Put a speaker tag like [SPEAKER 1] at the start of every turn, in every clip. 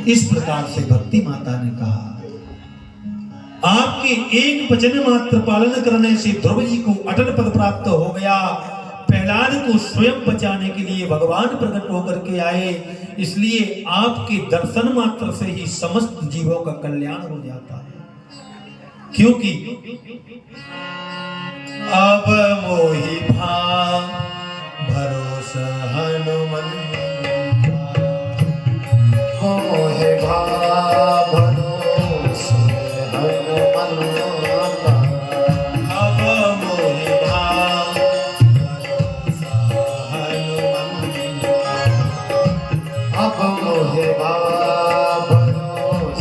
[SPEAKER 1] इस प्रकार से भक्ति माता ने कहा, आपके एक वचन मात्र पालन करने से ध्रुव जी को अटल पद प्राप्त हो गया। प्रहलाद को स्वयं बचाने के लिए भगवान प्रकट होकर के आए, इसलिए आपके दर्शन मात्र से ही समस्त जीवों का कल्याण हो जाता है। क्योंकि अब मोहि भाव भरोसा हनुमंत, मोहि भाव भरोसा हनुमंत, अब मोहि भाव भरोसा हनुमंत, अब मोहि भाव भरोसा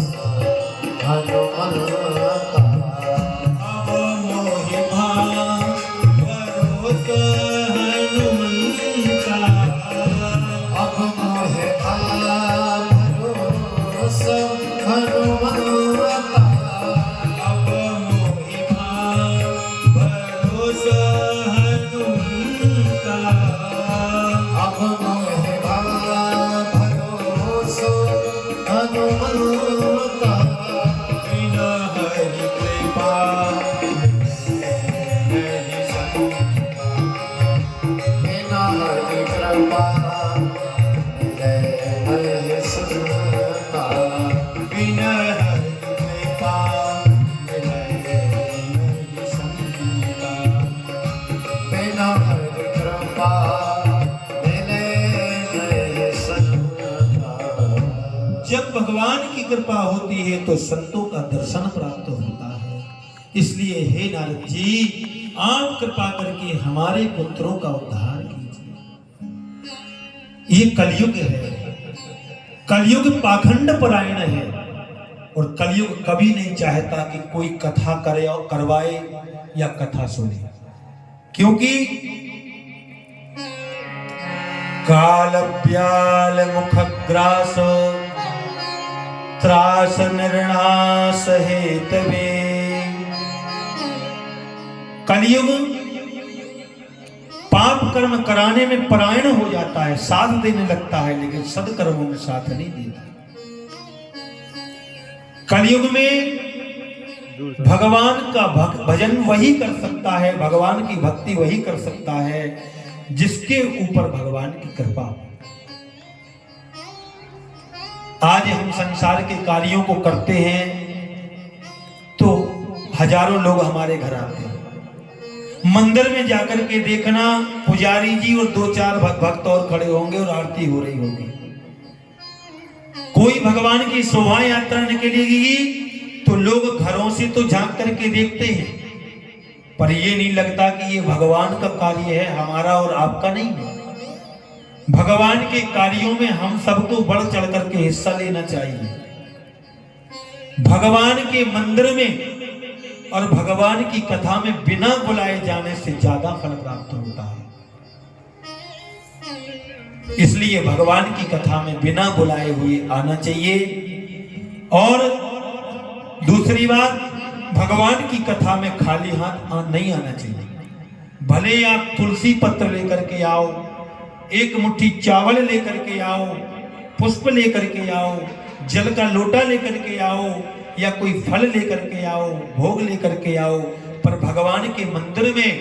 [SPEAKER 1] हनुमंत, जब भगवान की कृपा होती है तो संतों का दर्शन प्राप्त होता है। इसलिए हे नारद जी, आप कृपा करके हमारे पुत्रों का उद्धार कीजिए। ये कलयुग है, कलयुग पाखंड परायण है, और कलयुग कभी नहीं चाहता कि कोई कथा करे और करवाए या कथा सुने, क्योंकि काल ब्याल मुखग्रास त्रास निर्णास हेतवे। कलयुग पाप कर्म कराने में परायण हो जाता है, साथ देने लगता है, लेकिन सदकर्मों में साथ नहीं देता। कलयुग में भगवान का भजन वही कर सकता है, भगवान की भक्ति वही कर सकता है जिसके ऊपर भगवान की कृपा हो। आज हम संसार के कार्यों को करते हैं तो हजारों लोग हमारे घर आते हैं। मंदिर में जाकर के देखना, पुजारी जी और 2-4 भक्त और खड़े होंगे और आरती हो रही होगी। कोई भगवान की शोभा यात्रा निकलेगी तो लोग घरों से तो झांक करके देखते हैं, पर ये नहीं लगता कि ये भगवान का कार्य है, हमारा और आपका नहीं है। भगवान के कार्यों में हम सबको बढ़ चढ़ करके हिस्सा लेना चाहिए। भगवान के मंदिर में और भगवान की कथा में बिना बुलाए जाने से ज्यादा फल प्राप्त होता है। इसलिए भगवान की कथा में बिना बुलाए हुए आना चाहिए। और दूसरी बात, भगवान की कथा में खाली हाथ नहीं आना चाहिए। भले आप तुलसी पत्र लेकर के आओ, एक मुट्ठी चावल लेकर के आओ, पुष्प लेकर के आओ, जल का लोटा लेकर के आओ, या कोई फल लेकर के आओ, भोग लेकर के आओ, पर भगवान के मंदिर में,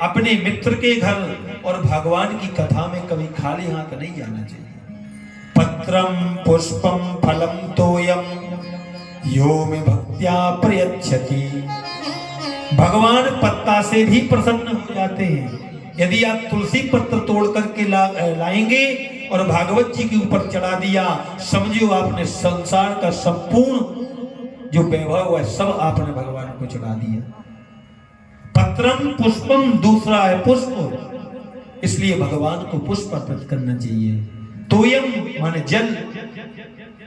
[SPEAKER 1] अपने मित्र के घर और भगवान की कथा में कभी खाली हाथ नहीं जाना चाहिए। पत्रम पुष्पम फलम तोयम यो में भक्त्या प्रयच्छति। भगवान पत्ता से भी प्रसन्न हो जाते हैं। यदि आप तुलसी पत्र तोड़ करके लाएंगे और भागवत जी के ऊपर चढ़ा दिया, समझो आपने संसार का संपूर्ण जो वैभव है सब आपने भगवान को चढ़ा दिया। पत्रम पुष्पम दूसरा है पुष्प, इसलिए भगवान को पुष्प अर्पित करना चाहिए। तोयम माने जल,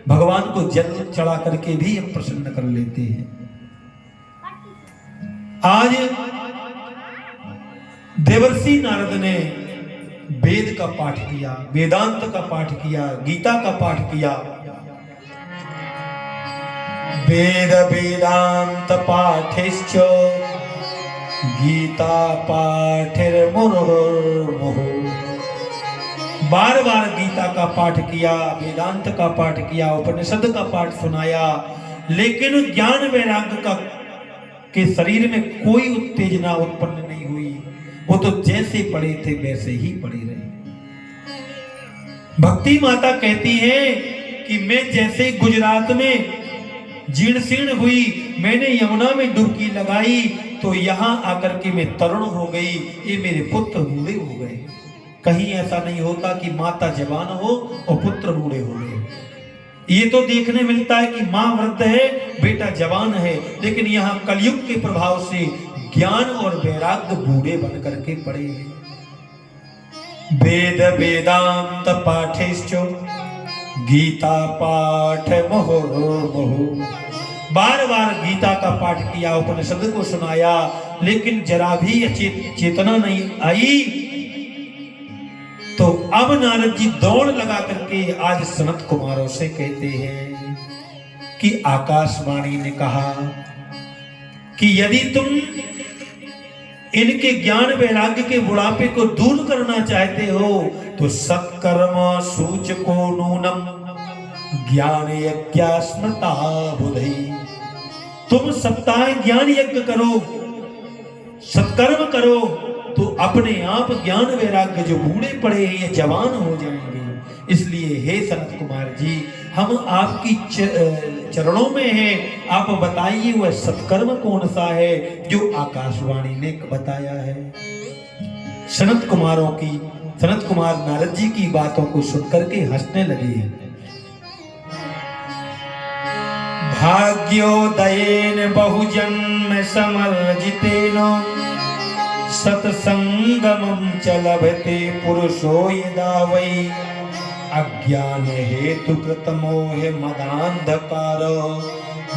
[SPEAKER 1] भगवान को जल चढ़ा करके भी हम प्रसन्न कर लेते हैं। आज देवर्षि नारद ने वेद का पाठ किया, वेदांत का पाठ किया, गीता का पाठ किया। वेद वेदांत पाठेश्च गीता पाठिर्मुहुर्मुहुः बार बार गीता का पाठ किया, वेदांत का पाठ किया, उपनिषद का पाठ सुनाया, लेकिन ज्ञान वैराग्य का के शरीर में कोई उत्तेजना उत्पन्न नहीं हुई। वो तो जैसे पड़े थे वैसे ही पड़े रहे। भक्ति माता कहती है कि मैं जैसे गुजरात में जीर्ण शीर्ण हुई, मैंने यमुना में डुबकी लगाई तो यहां आकर के मैं तरुण हो गई, ये मेरे पुत्र बूढ़े हो गए। कहीं ऐसा नहीं होता कि माता जवान हो और पुत्र बूढ़े हो गए। ये तो देखने मिलता है कि मां वृद्ध है, बेटा जवान है, लेकिन यहाँ कलयुग के प्रभाव से ज्ञान और वैराग्य बूढ़े बन करके पड़े हैं। वेद वेदांत पाठेश्च गीता पाठ मुहुर्मुहु। बार बार गीता का पाठ किया, उपनिषद को सुनाया, लेकिन जरा भी चेतना नहीं आई। तो अब नारद जी दौड़ लगा करके आज सनत कुमारों से कहते हैं कि आकाशवाणी ने कहा कि यदि तुम इनके ज्ञान वैराग्य के बुढ़ापे को दूर करना चाहते हो तो सत्कर्म सूचको नूनम ज्ञान यज्ञ स्मृता बुधई। तुम सप्ताह ज्ञान यज्ञ करो, सत्कर्म करो, तो अपने आप ज्ञान वैराग्य जो बूढ़े पड़े हैं ये जवान हो जाएंगे। इसलिए हे सनत कुमार जी, हम आपकी चरणों में हैं, आप बताइए वह सत्कर्म कौन सा है जो आकाशवाणी ने बताया है। सनत कुमार नारद जी की बातों को सुनकर के हंसने लगे। भाग्योदयेन बहुजन्म समर्जितेन सत्संगमं च लभते पुरुषो यदा वै अज्ञान हेतु कृत मोह मदांधकार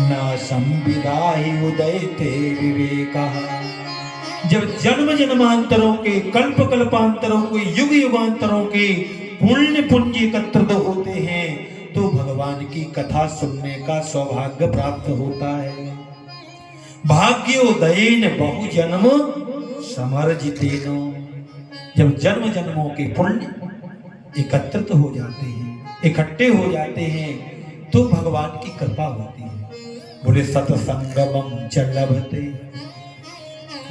[SPEAKER 1] न संविदाहि उदयते विवेकः। जब जन्म जन्मांतरों के, कल्प कल्पांतरों के, युग युगांतरों के पुण्य पुंज एकत्रित होते हैं तो भगवान की कथा सुनने का सौभाग्य प्राप्त होता है। भाग्योदयेन बहुजन्म समर्जितेन। जब जन्म जन्मों के पुण्य एकत्रित हो जाते हैं, इकट्ठे हो जाते हैं, तो भगवान की कृपा होती है। बोले सत्संगमं च लभते।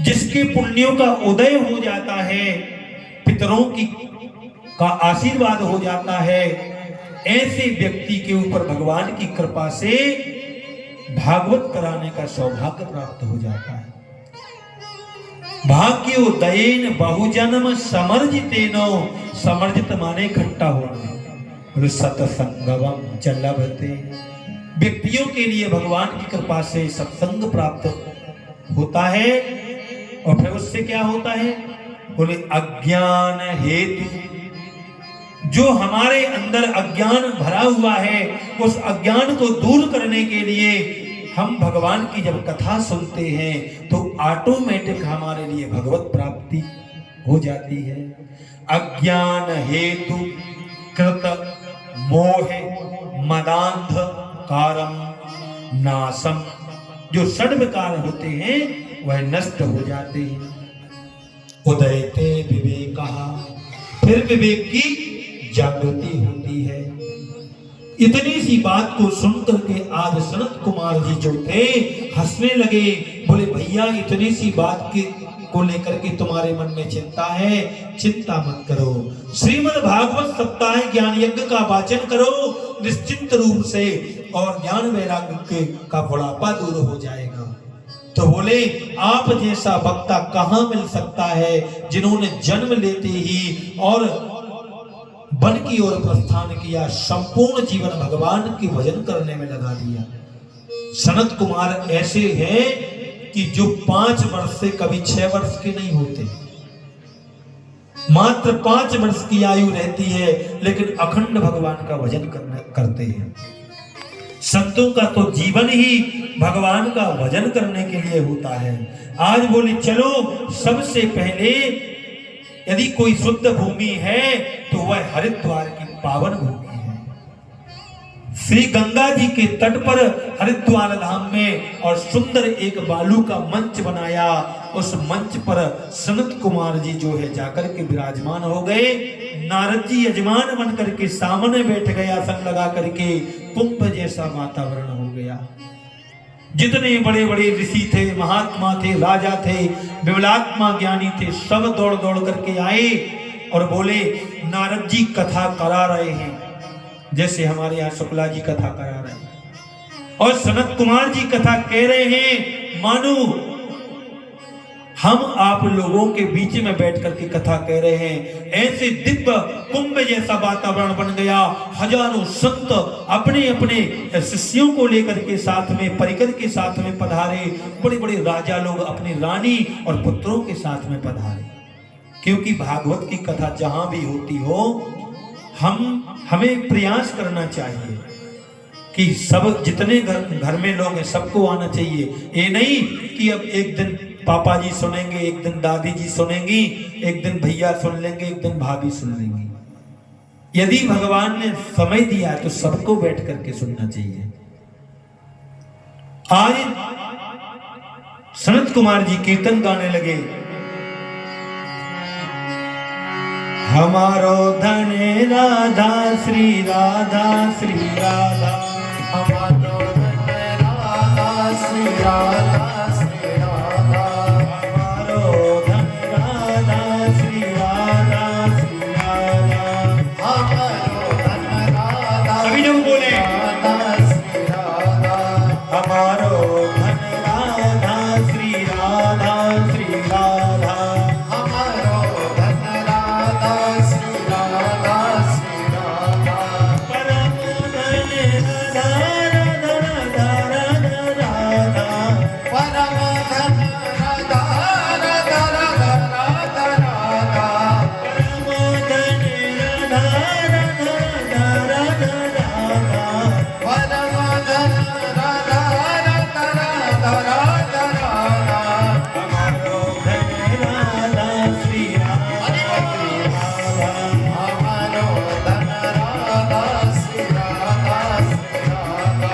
[SPEAKER 1] जिसके पुण्यों का उदय हो जाता है, पितरों की का आशीर्वाद हो जाता है, ऐसे व्यक्ति के ऊपर भगवान की कृपा से भागवत कराने का सौभाग्य प्राप्त हो जाता है। भाग्योदयेन बहुजन्म समर्जितेनो। समर्जित माने इकट्ठा होना। सत्संगमं च लभते। व्यक्तियों के लिए भगवान की कृपा से सत्संग प्राप्त होता है। और फिर उससे क्या होता है? बोले अज्ञान हेतु। जो हमारे अंदर अज्ञान भरा हुआ है, उस अज्ञान को दूर करने के लिए हम भगवान की जब कथा सुनते हैं तो ऑटोमेटिक हमारे लिए भगवत प्राप्ति हो जाती है। अज्ञान हेतु कृत मोह मदांध कारम नासम। जो षड्विकार होते हैं वह नष्ट हो जाते हैं। उदयते विवेकः। फिर विवेक की जागृति होती है। इतनी सी बात को सुनकर के आज सनत कुमार जी जो थे हंसने लगे। बोले भैया, इतनी सी बात को लेकर के तुम्हारे मन में चिंता है, चिंता मत करो। श्रीमद् भागवत सप्ताह ज्ञान यज्ञ का वाचन करो निश्चिंत रूप से, और ज्ञान वैराग्य का बुढ़ापा दूर हो जाएगा। तो बोले आप जैसा वक्ता कहाँ मिल सकता है जिन्होंने जन्म लेते ही और वन की ओर प्रस्थान किया, संपूर्ण जीवन भगवान के भजन करने में लगा दिया। सनत कुमार ऐसे हैं कि जो 5 वर्ष से कभी 6 वर्ष के नहीं होते। मात्र 5 वर्ष की आयु रहती है, लेकिन अखंड भगवान का भजन करते हैं। संतों का तो जीवन ही भगवान का भजन करने के लिए होता है। आज बोले चलो, सबसे पहले यदि कोई शुद्ध भूमि है तो वह हरिद्वार की पावन भूमि है। श्री गंगा जी के तट पर हरिद्वार धाम में और सुंदर एक बालू का मंच बनाया। उस मंच पर सनत कुमार जी जो है जाकर के विराजमान हो गए। नारद जी यजमान बनकर के सामने बैठ गया, आसन लगा करके कुंभ जैसा वातावरण हो गया। जितने बड़े बड़े ऋषि थे, महात्मा थे, राजा थे, विमलात्मा ज्ञानी थे, सब दौड़ दौड़ करके आए और बोले नारद जी कथा करा रहे हैं, जैसे हमारे यहाँ शुक्ला जी कथा करा रहे हैं और सनत कुमार जी कथा कह रहे हैं। मानो हम आप लोगों के बीच में बैठ करके कथा कह रहे हैं। ऐसे दिव्य कुंभ जैसा वातावरण बन गया। हजारों संत अपने अपने शिष्यों को लेकर के साथ में, परिकर के साथ में पधारे। बड़े बड़े राजा लोग अपनी रानी और पुत्रों के साथ में पधारे। क्योंकि भागवत की कथा जहां भी होती हो, हमें प्रयास करना चाहिए कि सब जितने घर में लोग हैं सबको आना चाहिए। ये नहीं कि अब एक दिन पापा जी सुनेंगे, एक दिन दादी जी सुनेंगी, एक दिन भैया सुन लेंगे, एक दिन भाभी सुन लेंगी। यदि भगवान ने समय दिया तो सबको बैठ करके सुनना चाहिए। आज सनत कुमार जी कीर्तन गाने लगे। हमारो धन राधा श्री राधा श्री राधा,
[SPEAKER 2] हमारो धन राधा श्री राधा श्री राधा,
[SPEAKER 1] हमारो धन राधा श्री राधा श्री राधा,
[SPEAKER 2] हमारो धन राधा
[SPEAKER 1] सभी लोग बोले
[SPEAKER 2] राधा श्री राधा,
[SPEAKER 1] हमारो धन राधा श्री राधा श्री राधा,
[SPEAKER 2] हमारो धन राधा श्री राधा श्री राधा,
[SPEAKER 1] परम धन राधा राधा राधा राधा,
[SPEAKER 2] परम धन राधा राधा राधा राधा,
[SPEAKER 1] परम धन राधा राधा राधा राधा,
[SPEAKER 2] परम धन राधा राधा राधा राधा राधा,
[SPEAKER 1] हमारो धन राधा श्री राधा श्री राधा,
[SPEAKER 2] हमारो धन राधा श्री राधा श्री राधा।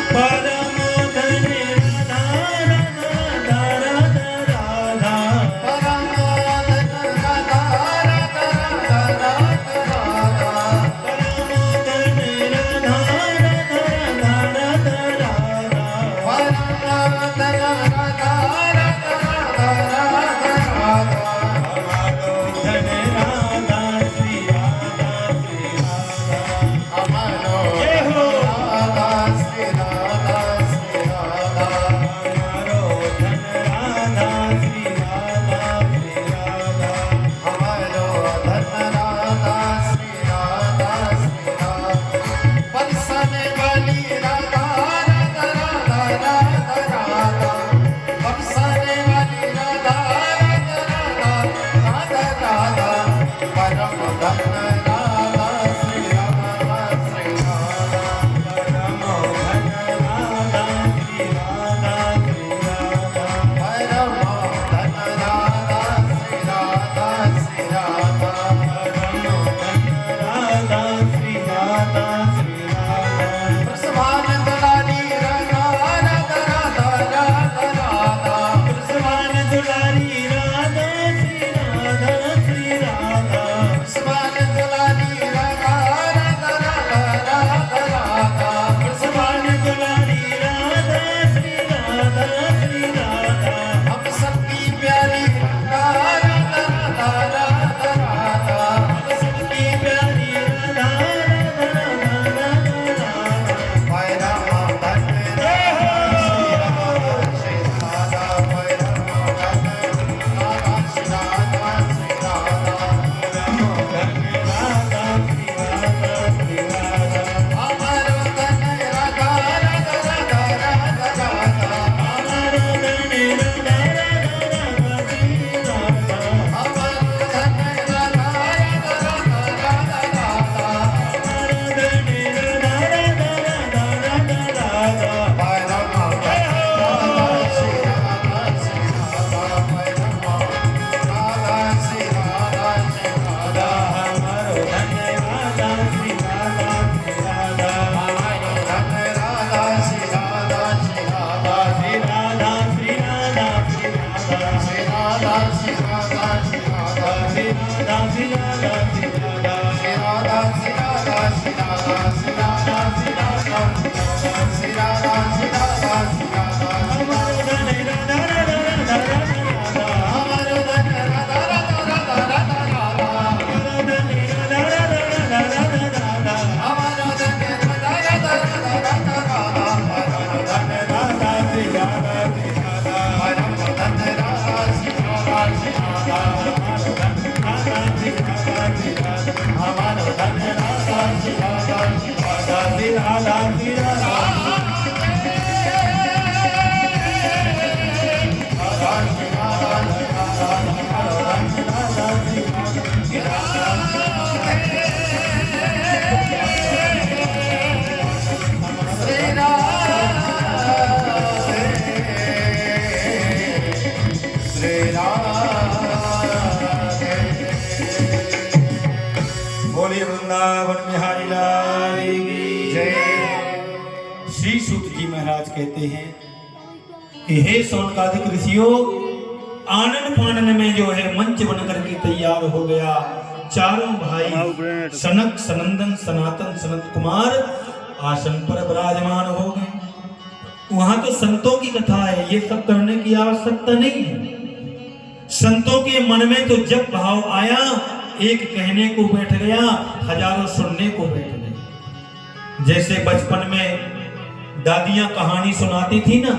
[SPEAKER 1] परम धन राधा राधा राधा,
[SPEAKER 2] परम धन राधा राधा राधा राधा,
[SPEAKER 1] परम धन राधा राधा राधा,
[SPEAKER 2] परम धन राधा राधा राधा राधा,
[SPEAKER 1] हमारो धन राधा श्री राधा श्री राधा,
[SPEAKER 2] हमारो
[SPEAKER 1] जय हो।
[SPEAKER 2] राधा श्री राधा
[SPEAKER 1] सूत जी महाराज कहते हैं कि हे शौनकादिक ऋषियों, आनन फानन में जो है मंच बनकर के तैयार हो गया। चारों भाई सनक, सनंदन, सनातन, सनत कुमार आसन पर विराजमान हो गए। वहां तो संतों की कथा है, ये सब करने की आवश्यकता नहीं है। संतों के मन में तो जब भाव आया, एक कहने को बैठ गया, हजारों सुनने को बैठ गए। जैसे बचपन में दादियां कहानी सुनाती थी ना,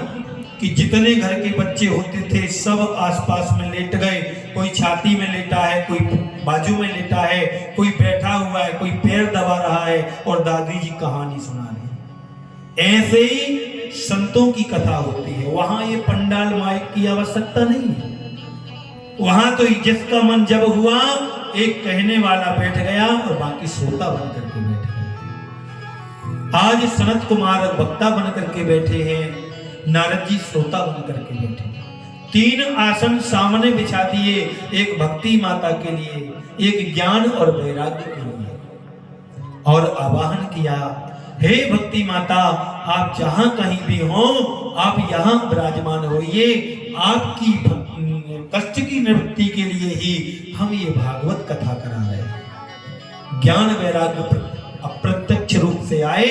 [SPEAKER 1] कि जितने घर के बच्चे होते थे सब आसपास में लेट गए। कोई छाती में लेटा है, कोई बाजू में लेटा है, कोई बैठा हुआ है, कोई पैर दबा रहा है और दादी जी कहानी सुना रही। ऐसे ही संतों की कथा होती है। वहां ये पंडाल माइक की आवश्यकता नहीं है। वहां तो जिसका मन जब हुआ, एक कहने वाला बैठ गया और बाकी श्रोता बन करके बैठ गए। आज सनत कुमार वक्ता बन करके बैठे हैं, नारद जी श्रोता बन करके बैठे। 3 आसन सामने बिछा दिए, एक भक्ति माता के लिए, एक ज्ञान और वैराग्य के लिए, और आवाहन किया, हे भक्ति माता, आप जहां कहीं भी हो, आप यहां विराजमान होइए। आपकी कष्ट की निवृत्ति के लिए ही हम ये भागवत कथा करा रहे हैं। ज्ञान वैराग्य अप्रत्यक्ष रूप से आए,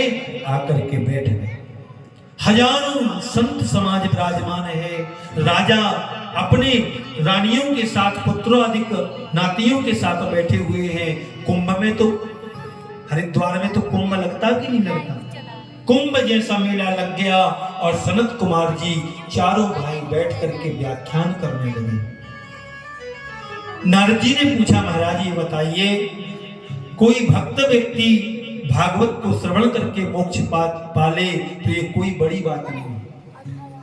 [SPEAKER 1] आकर के बैठ गए। हजारों संत समाज विराजमान है। राजा अपने रानियों के साथ, पुत्रों अधिक नातियों के साथ बैठे हुए हैं। कुंभ में तो, हरिद्वार में तो कुंभ लगता कि नहीं लगता? कुंभ जैसा मेला लग गया और सनत कुमार जी चारों भाई बैठ करके व्याख्यान करने लगे। नारद जी ने पूछा, महाराज ये बताइए, कोई भक्त व्यक्ति भागवत को श्रवण करके मोक्ष पाले तो ये कोई बड़ी बात नहीं,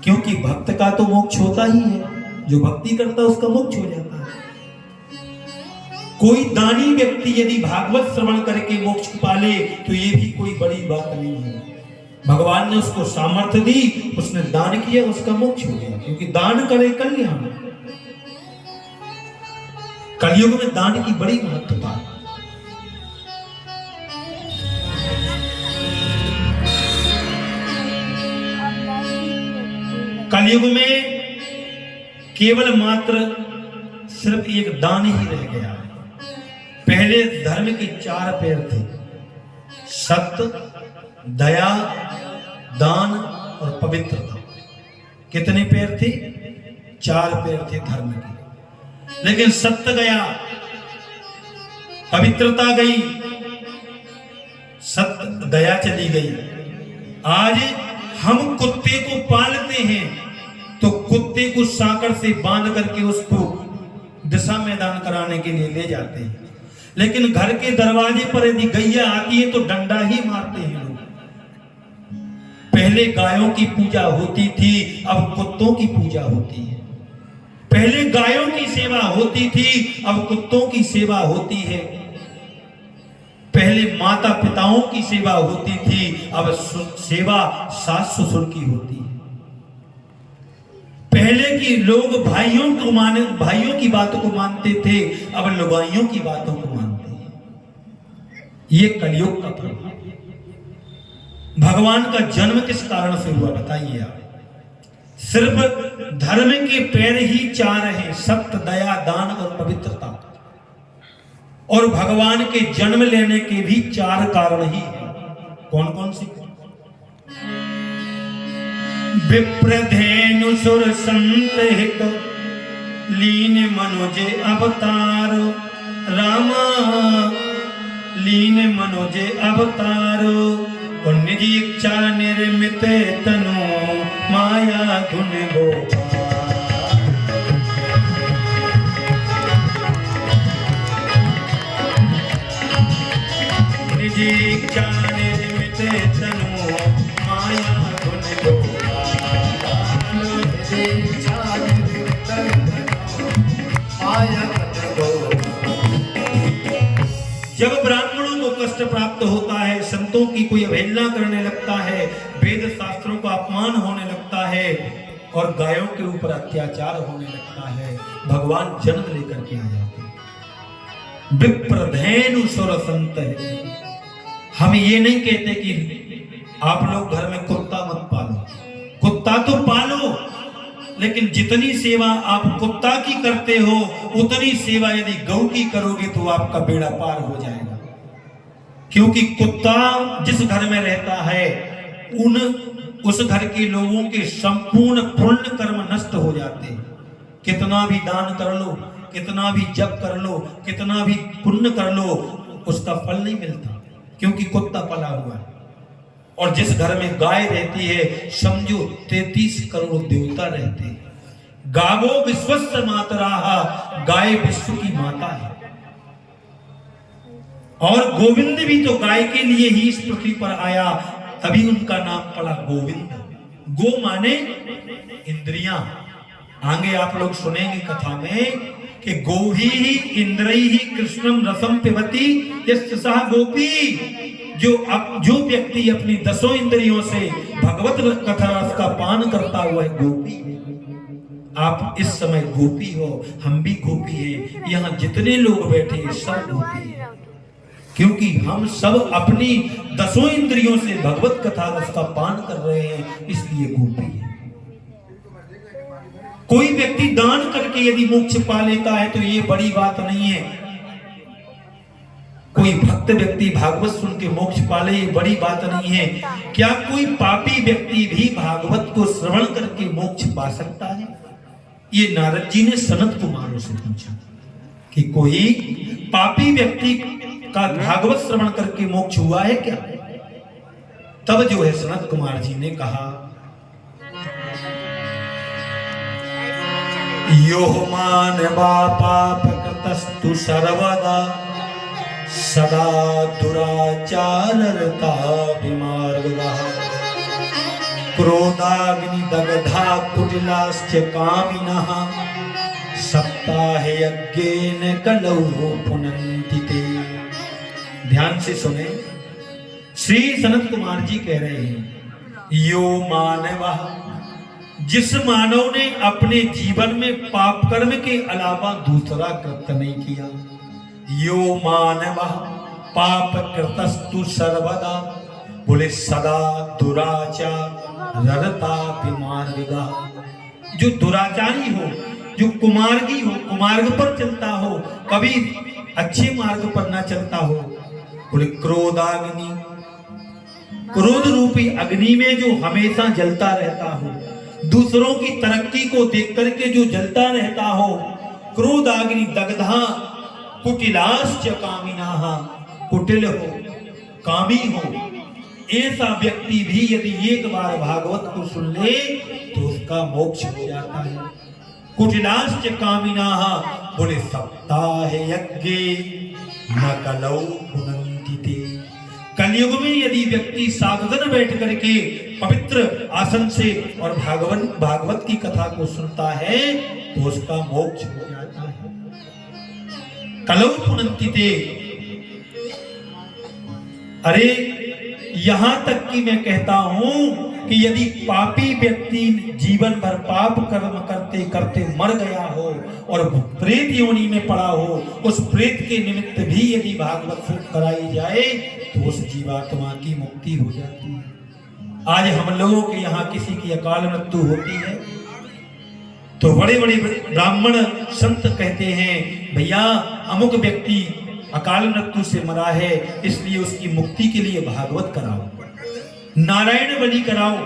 [SPEAKER 1] क्योंकि भक्त का तो मोक्ष होता ही है। जो भक्ति करता है उसका मोक्ष हो जाता है। कोई दानी व्यक्ति यदि भागवत श्रवण करके मोक्ष पाले तो ये भी कोई बड़ी बात नहीं है। भगवान ने उसको सामर्थ्य दी, उसने दान किया, उसका मोक्ष हो गया, क्योंकि दान करे कल्याण। कलयुग में दान की बड़ी महत्वता है। कलयुग में केवल मात्र सिर्फ एक दान ही रह गया। पहले धर्म के 4 पैर थे, सत्य, दया, दान और पवित्रता। कितने पैर थे? 4 पैर थे धर्म के। लेकिन सत्य गया, पवित्रता गई, सत्य दया चली गई। आज हम कुत्ते को पालते हैं तो कुत्ते को साकर से बांध करके उसको दिशा मैदान कराने के लिए ले जाते हैं, लेकिन घर के दरवाजे पर यदि गैया आती है तो डंडा ही मारते हैं लोग। पहले गायों की पूजा होती थी, अब कुत्तों की पूजा होती है। पहले गायों की सेवा होती थी, अब कुत्तों की सेवा होती है। पहले माता पिताओं की सेवा होती थी, अब सेवा सास ससुर की होती है। पहले की लोग भाइयों की बातों को मानते थे, अब लुगाइयों की बातों को मानते हैं। ये कलयुग का प्रभाव। भगवान का जन्म किस कारण से हुआ बताइए आप? सिर्फ धर्म के पैर ही 4 हैं, सत्य, दया, दान और पवित्रता। और भगवान के जन्म लेने के भी 4 कारण ही हैं। कौन कौन से? विप्रधेनु सुर संत हित, लीन मनोजे अवतार। रामा लीन मनोजे अवतार, और निज इच्छा निर्मित तनु, माया धुन गोपाल। निज इच्छा निर्मित तनु, माया धुन गोपाल।
[SPEAKER 2] निज इच्छा निर्मित तनु, माया धुन गोपाल।
[SPEAKER 1] जब ब्राह्मणों को कष्ट प्राप्त होता है, संतों की कोई अवहेलना करने लगता है, वेद शास्त्रों का अपमान होने लगता है और गायों के ऊपर अत्याचार होने लगता है, भगवान जन्म लेकर के आ जाते हैं। विप्रधेनु सुर संत है। हम ये नहीं कहते कि आप लोग घर में कुत्ता मत पालो, कुत्ता तो पालो, लेकिन जितनी सेवा आप कुत्ता की करते हो उतनी सेवा यदि गौ की करोगे तो आपका बेड़ा पार हो जाएगा। क्योंकि कुत्ता जिस घर में रहता है उस घर के लोगों के संपूर्ण पुण्य कर्म नष्ट हो जाते हैं। कितना भी दान कर लो, कितना भी जप कर लो, कितना भी पुण्य कर लो, उसका फल नहीं मिलता, क्योंकि कुत्ता पला हुआ है। और जिस घर में गाय रहती है समझो 33 करोड़ देवता रहते हैं। गावो विश्वस्य मातराः, गाय विश्व की माता है। और गोविंद भी तो गाय के लिए ही इस पृथ्वी पर आया, तभी उनका नाम पड़ा गोविंद। गो माने इंद्रियां। आगे आप लोग सुनेंगे कथा में कि गोभी ही इंद्रई ही कृष्णम रसम पिबती यस्सः गोपी। जो व्यक्ति अपनी 10 इंद्रियों से भगवत कथा रस का पान करता हुआ है गोपी। आप इस समय गोपी हो, हम भी गोपी हैं, यहाँ जितने लोग बैठे हैं सब गोपी हैं, क्योंकि हम सब अपनी 10 इंद्रियों से भगवत कथा रस का पान कर रहे हैं, इसलिए गोपी है। कोई व्यक्ति दान करके यदि मोक्ष पा लेता है तो ये बड़ी बात नहीं है। कोई भक्त व्यक्ति भागवत सुन के मोक्ष पाले, ये बड़ी बात नहीं है। क्या कोई पापी व्यक्ति भी भागवत को श्रवण करके मोक्ष पा सकता है? ये नारद जी ने सनत कुमारों से पूछा कि कोई पापी व्यक्ति का भागवत श्रवण करके मोक्ष हुआ है क्या? तब जो है सनत कुमार जी ने कहा, यो मानवा पापकृतस्तु सर्वदा सदा दुराचाररता विमार्गः क्रोधाग्नि दग्धा कुटिलाश्च कामिनः सप्ताहे यज्ञेन कलौ पुनन्ति ते। ध्यान से सुने, श्री सनत कुमार जी कह रहे हैं, यो मानवः, जिस मानव ने अपने जीवन में पाप कर्म के अलावा दूसरा कृत्य नहीं किया, यो मानवः पाप कृतस्तु सर्वदा, बोले सदा दुराचाररता विमार्गः। जो दुराचारी हो, जो कुमार्गी हो, कुमार्ग पर चलता हो, कभी अच्छे मार्ग पर ना चलता हो, बोले क्रोधाग्नि, क्रोध रूपी अग्नि में जो हमेशा जलता रहता हो, दूसरों की तरक्की को देख करके जो जलता रहता हो, क्रोधाग्नि दग्धा कुटिलाश्च कामिनाः, कुटिल हो, कामी हो, ऐसा व्यक्ति भी यदि एक बार भागवत को सुन ले तो उसका मोक्ष हो जाता है। कुटिलाश्च कामिनाः, बोले सप्ताहे यज्ञे न कलौ पुनन्ति ते। कलयुग में यदि व्यक्ति साधन बैठ करके पवित्र आसन से और भागवत की कथा को सुनता है तो उसका मोक्ष हो जाता है। कलौ पुनन्ति ते। अरे यहां तक कि मैं कहता हूं कि यदि पापी व्यक्ति जीवन भर पाप कर्म करते करते मर गया हो और प्रेत योनि में पड़ा हो, उस प्रेत के निमित्त भी यदि भागवत कराई जाए तो उस जीवात्मा की मुक्ति हो जाती है। आज हम लोगों के यहाँ किसी की अकाल मृत्यु होती है तो बड़े बड़े ब्राह्मण संत कहते हैं, भैया अमुक व्यक्ति अकाल मृत्यु से मरा है, इसलिए उसकी मुक्ति के लिए भागवत कराओ, नारायण बलि कराओ,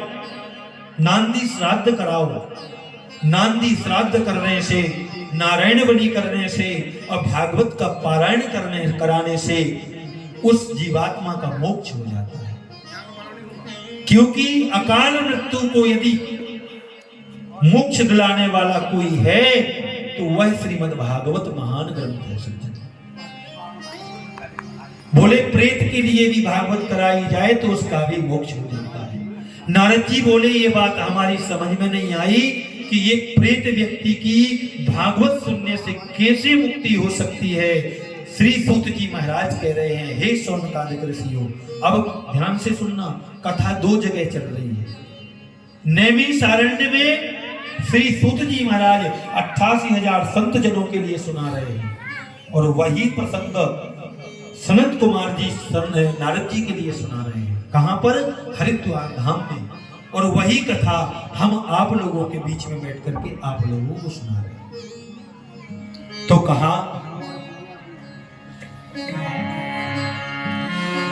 [SPEAKER 1] नांदी श्राद्ध कराओ। नांदी श्राद्ध करने से, नारायण बलि करने से और भागवत का पारायण कराने से उस जीवात्मा का मोक्ष हो जाता है। क्योंकि अकाल मृत्यु को यदि मोक्ष दिलाने वाला कोई है तो वह श्रीमद् भागवत महान ग्रंथ है। सज्जन बोले प्रेत के लिए भी भागवत कराई जाए तो उसका भी मोक्ष हो जाता है। नारद जी बोले ये बात हमारी समझ में नहीं आई कि एक प्रेत व्यक्ति की भागवत सुनने से कैसे मुक्ति हो सकती है। श्री सूत जी महाराज कह रहे हैं, हे शौनकादिक ऋषियों, अब ध्यान से सुनना, कथा 2 जगह चल रही है। नैमिषारण्य में श्री सूत जी महाराज 88,000 संत जनों के लिए सुना रहे हैं और वही प्रसंग सनत कुमार जी नारद जी के लिए सुना रहे हैं। कहां पर? हरिद्वार धाम में। और वही कथा हम आप लोगों के बीच में बैठ करके आप लोगों को सुना रहे हैं। तो कहा,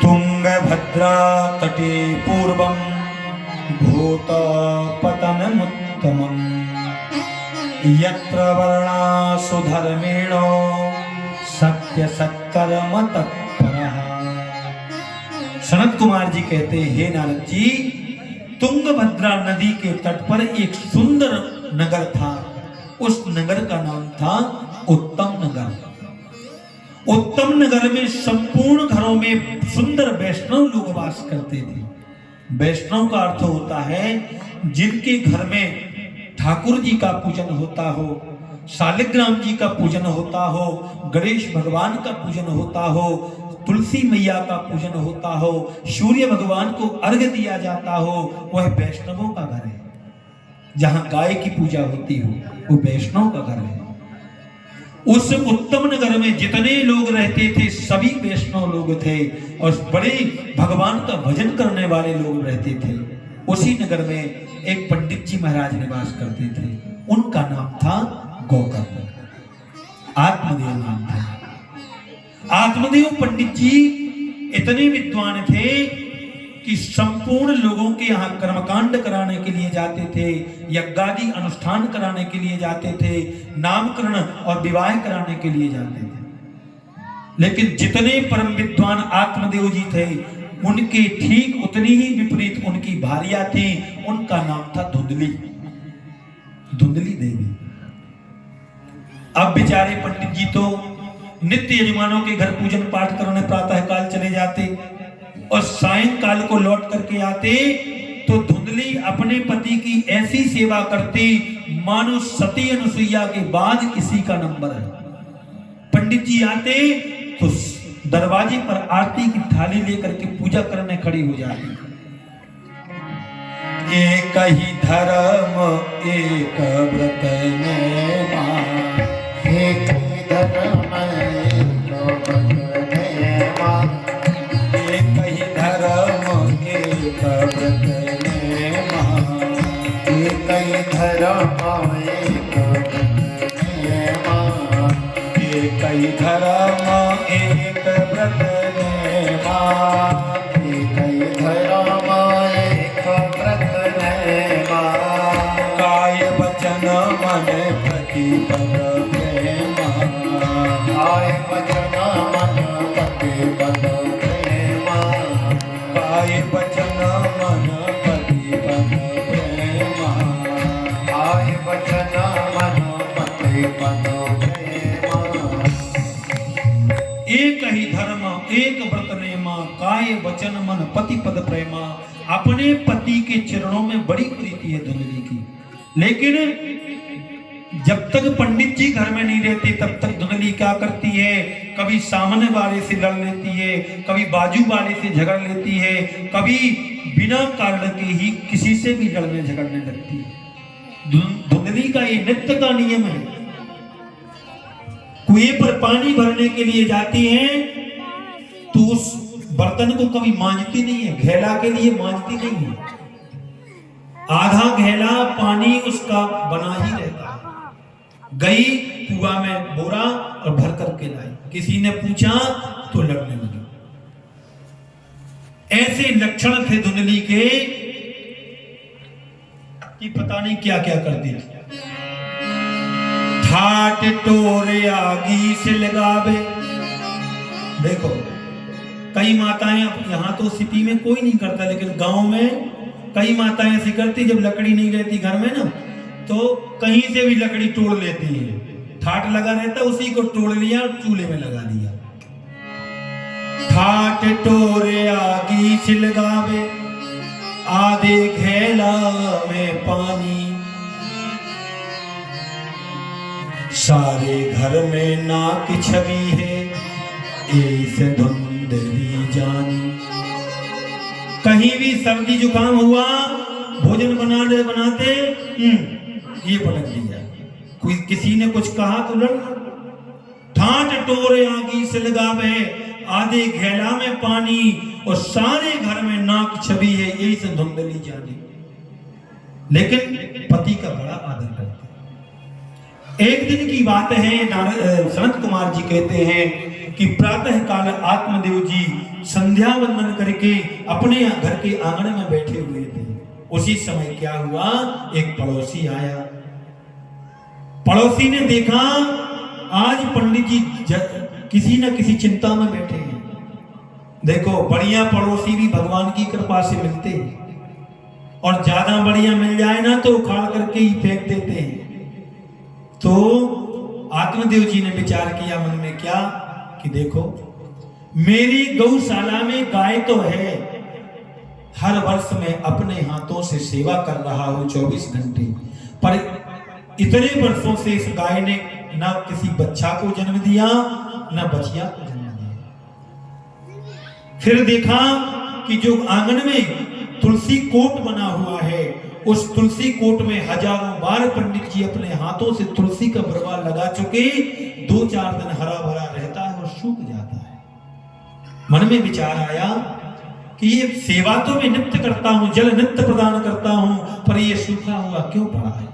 [SPEAKER 1] तुंगभद्रा तटे पूर्वम भूत पतनमुत्तमम् यत्र वर्णासु धर्मेणो सत्य सत्कर्म तत्परः। सनत कुमार जी कहते हैं, हे नारद जी, तुंगभद्रा नदी के तट पर एक सुंदर नगर था। उस नगर का नाम था उत्तम नगर। उत्तम नगर में संपूर्ण घरों में सुंदर वैष्णव लोग वास करते थे। वैष्णव का अर्थ होता है जिनके घर में ठाकुर जी का पूजन होता हो, शालिग्राम जी का पूजन होता हो, गणेश भगवान का पूजन होता हो, तुलसी मैया का पूजन होता हो, सूर्य भगवान को अर्घ्य दिया जाता हो, वह वैष्णवों का घर है। जहां गाय की पूजा होती हो वो वैष्णव का घर है। उस उत्तम नगर में जितने लोग रहते थे सभी वैष्णव लोग थे और बड़े भगवान का भजन करने वाले लोग रहते थे। उसी नगर में एक पंडित जी महाराज निवास करते थे। उनका नाम था गोकर्ण, आत्मदेव नाम था। आत्मदेव पंडित जी इतने विद्वान थे कि संपूर्ण लोगों के यहाँ कर्मकांड कराने के लिए जाते थे, यज्ञादि अनुष्ठान कराने के लिए जाते थे, नामकरण और विवाह कराने के लिए जाते थे। लेकिन जितने परम विद्वान आत्मदेव जी थे उनके ठीक उतनी ही विपरीत उनकी भार्या थी। उनका नाम था धुंधली, धुंधली देवी। अब बेचारे पंडित जी तो नित्य यजमानों के घर पूजन पाठ करने प्रातः काल चले जाते और सायंकाल को लौट करके आते तो धुंधली अपने पति की ऐसी सेवा करती मानो सती अनुसुईया के बाद किसी का नंबर है। पंडित जी आते तो दरवाजे पर आरती की थाली लेकर के पूजा करने खड़ी हो जाती। एक ही धर्म एक व्रत में मां,
[SPEAKER 2] एक ही धर्म एक व्रत में मां,
[SPEAKER 1] एक ही धर्म एक व्रत में मां,
[SPEAKER 2] एक ही धर्म एक व्रत में मां,
[SPEAKER 1] एक ही धर्म एक व्रत में मां,
[SPEAKER 2] एक ही धर्म एक व्रत में मां,
[SPEAKER 1] काय वचन मन प्रतिपद प्रेमा,
[SPEAKER 2] काय वचन मन प्रतिपद प्रेमा,
[SPEAKER 1] काय वचन मन प्रतिपद प्रेमा,
[SPEAKER 2] काय वचन मन प्रतिपद प्रेमा,
[SPEAKER 1] एक ही धर्म एक व्रत नेमा, काय वचन मन पति पद प्रेमा। अपने पति के चरणों में बड़ी प्रीति है धुंधली की। लेकिन जब तक पंडित जी घर में नहीं रहते तब तक धुंधली क्या करती है, कभी सामने वाले से लड़ लेती है, कभी बाजू वाले से झगड़ लेती है, कभी बिना कारण के ही किसी से भी लड़ने झगड़ने लगती है। धुंधली का ये नित्य का नियम है। कुएं पर पानी भरने के लिए जाती हैं तो उस बर्तन को कभी मांजती नहीं है, घेला के लिए मांजती नहीं है। आधा घेला पानी उसका बना ही रहता है। गई कुआं में बोरा और भर करके लाई, किसी ने पूछा तो लड़ने लगी। ऐसे लक्षण थे धुंधली के कि पता नहीं क्या क्या करती थी। ठाट टोरे आगी से लगावे। देखो कई माताएं, यहाँ तो सिटी में कोई नहीं करता लेकिन गांव में कई माताएं ऐसी करती, जब लकड़ी नहीं रहती घर में ना तो कहीं से भी लकड़ी तोड़ लेती है। ठाट लगा रहता उसी को तोड़ लिया और चूल्हे में लगा दिया। ठाट टोरे आगी से लगावे, आधे घेला में पानी, सारे घर में नाक छवि है ऐसे धुंधली जानी। कहीं भी सर्दी जुकाम हुआ, भोजन बनाते ये पटक दिया, कोई किसी ने कुछ कहा तो लड़। ठाट टोरे आगी से लगावे, आधे घेला में पानी, और सारे घर में नाक छवि है, यही से धुंधली जाने, लेकिन पति का बड़ा आदर करते हैं। एक दिन की बात है, सनत कुमार जी कहते हैं कि प्रातः काल आत्मदेव जी संध्या वंदन करके अपने घर के आंगन में बैठे हुए थे। उसी समय क्या हुआ, एक पड़ोसी आया। पड़ोसी ने देखा आज पंडित जी किसी न किसी चिंता में बैठे हैं। देखो, बढ़िया पड़ोसी भी भगवान की कृपा से मिलते हैं, और ज्यादा बढ़िया मिल जाए ना तो उखाड़ करके ही फेंक देते हैं। तो आत्मदेव जी ने विचार किया मन में, क्या कि देखो, मेरी गौशाला में गाय तो है, हर वर्ष में अपने हाथों से सेवा कर रहा हूं 24 घंटे, पर इतने वर्षों से इस गाय ने ना किसी बच्चा को जन्म दिया, ना बचिया को जन्म दिया। फिर देखा कि जो आंगन में तुलसी कोट बना हुआ है, उस तुलसी कोट में हजारों बार पंडित जी अपने हाथों से तुलसी का बरवा लगा चुके, 2-4 दिन हरा भरा रहता है और सूख जाता है। मन में विचार आया कि ये सेवा तो मैं नित्य करता हूं, जल नित्य प्रदान करता हूं, पर ये सूखा हुआ क्यों पड़ा है।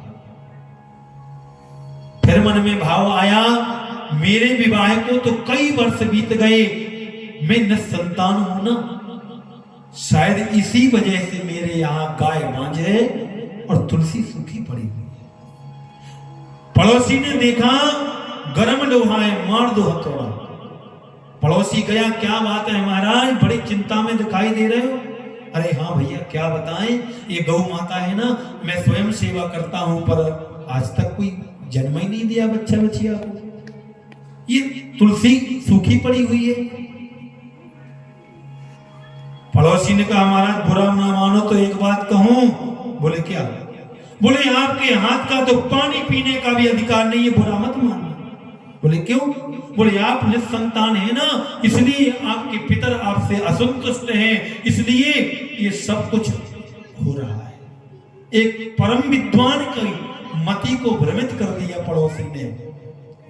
[SPEAKER 1] फिर मन में भाव आया, मेरे विवाह को तो कई वर्ष बीत गए, मैं निसंतान हूं ना, शायद इसी वजह से मेरे यहां गाय बांझ है और तुलसी सूखी पड़ी हुई है। पड़ोसी ने देखा, गरम लोहा है, मार दो हथौड़ा। पड़ोसी गया, क्या बात है महाराज, बड़ी चिंता में दिखाई दे रहे हो। अरे हाँ भैया, क्या बताएं, ये गौ माता है ना, मैं स्वयं सेवा करता हूं, पर आज तक कोई जन्म ही नहीं दिया बच्चा बचिया को, ये तुलसी सूखी पड़ी हुई है। पड़ोसी ने कहा, महाराज बुरा ना मानो तो एक बात कहूं। बोले क्या? बोले आपके हाथ का तो पानी पीने का भी अधिकार नहीं है, बुरा मत मानना। बोले क्यों? बोले आप निसंतान है ना, इसलिए आपके पितर आपसे असंतुष्ट हैं, इसलिए ये सब कुछ हो रहा है। एक परम विद्वान की मति को भ्रमित कर दिया पड़ोसी ने,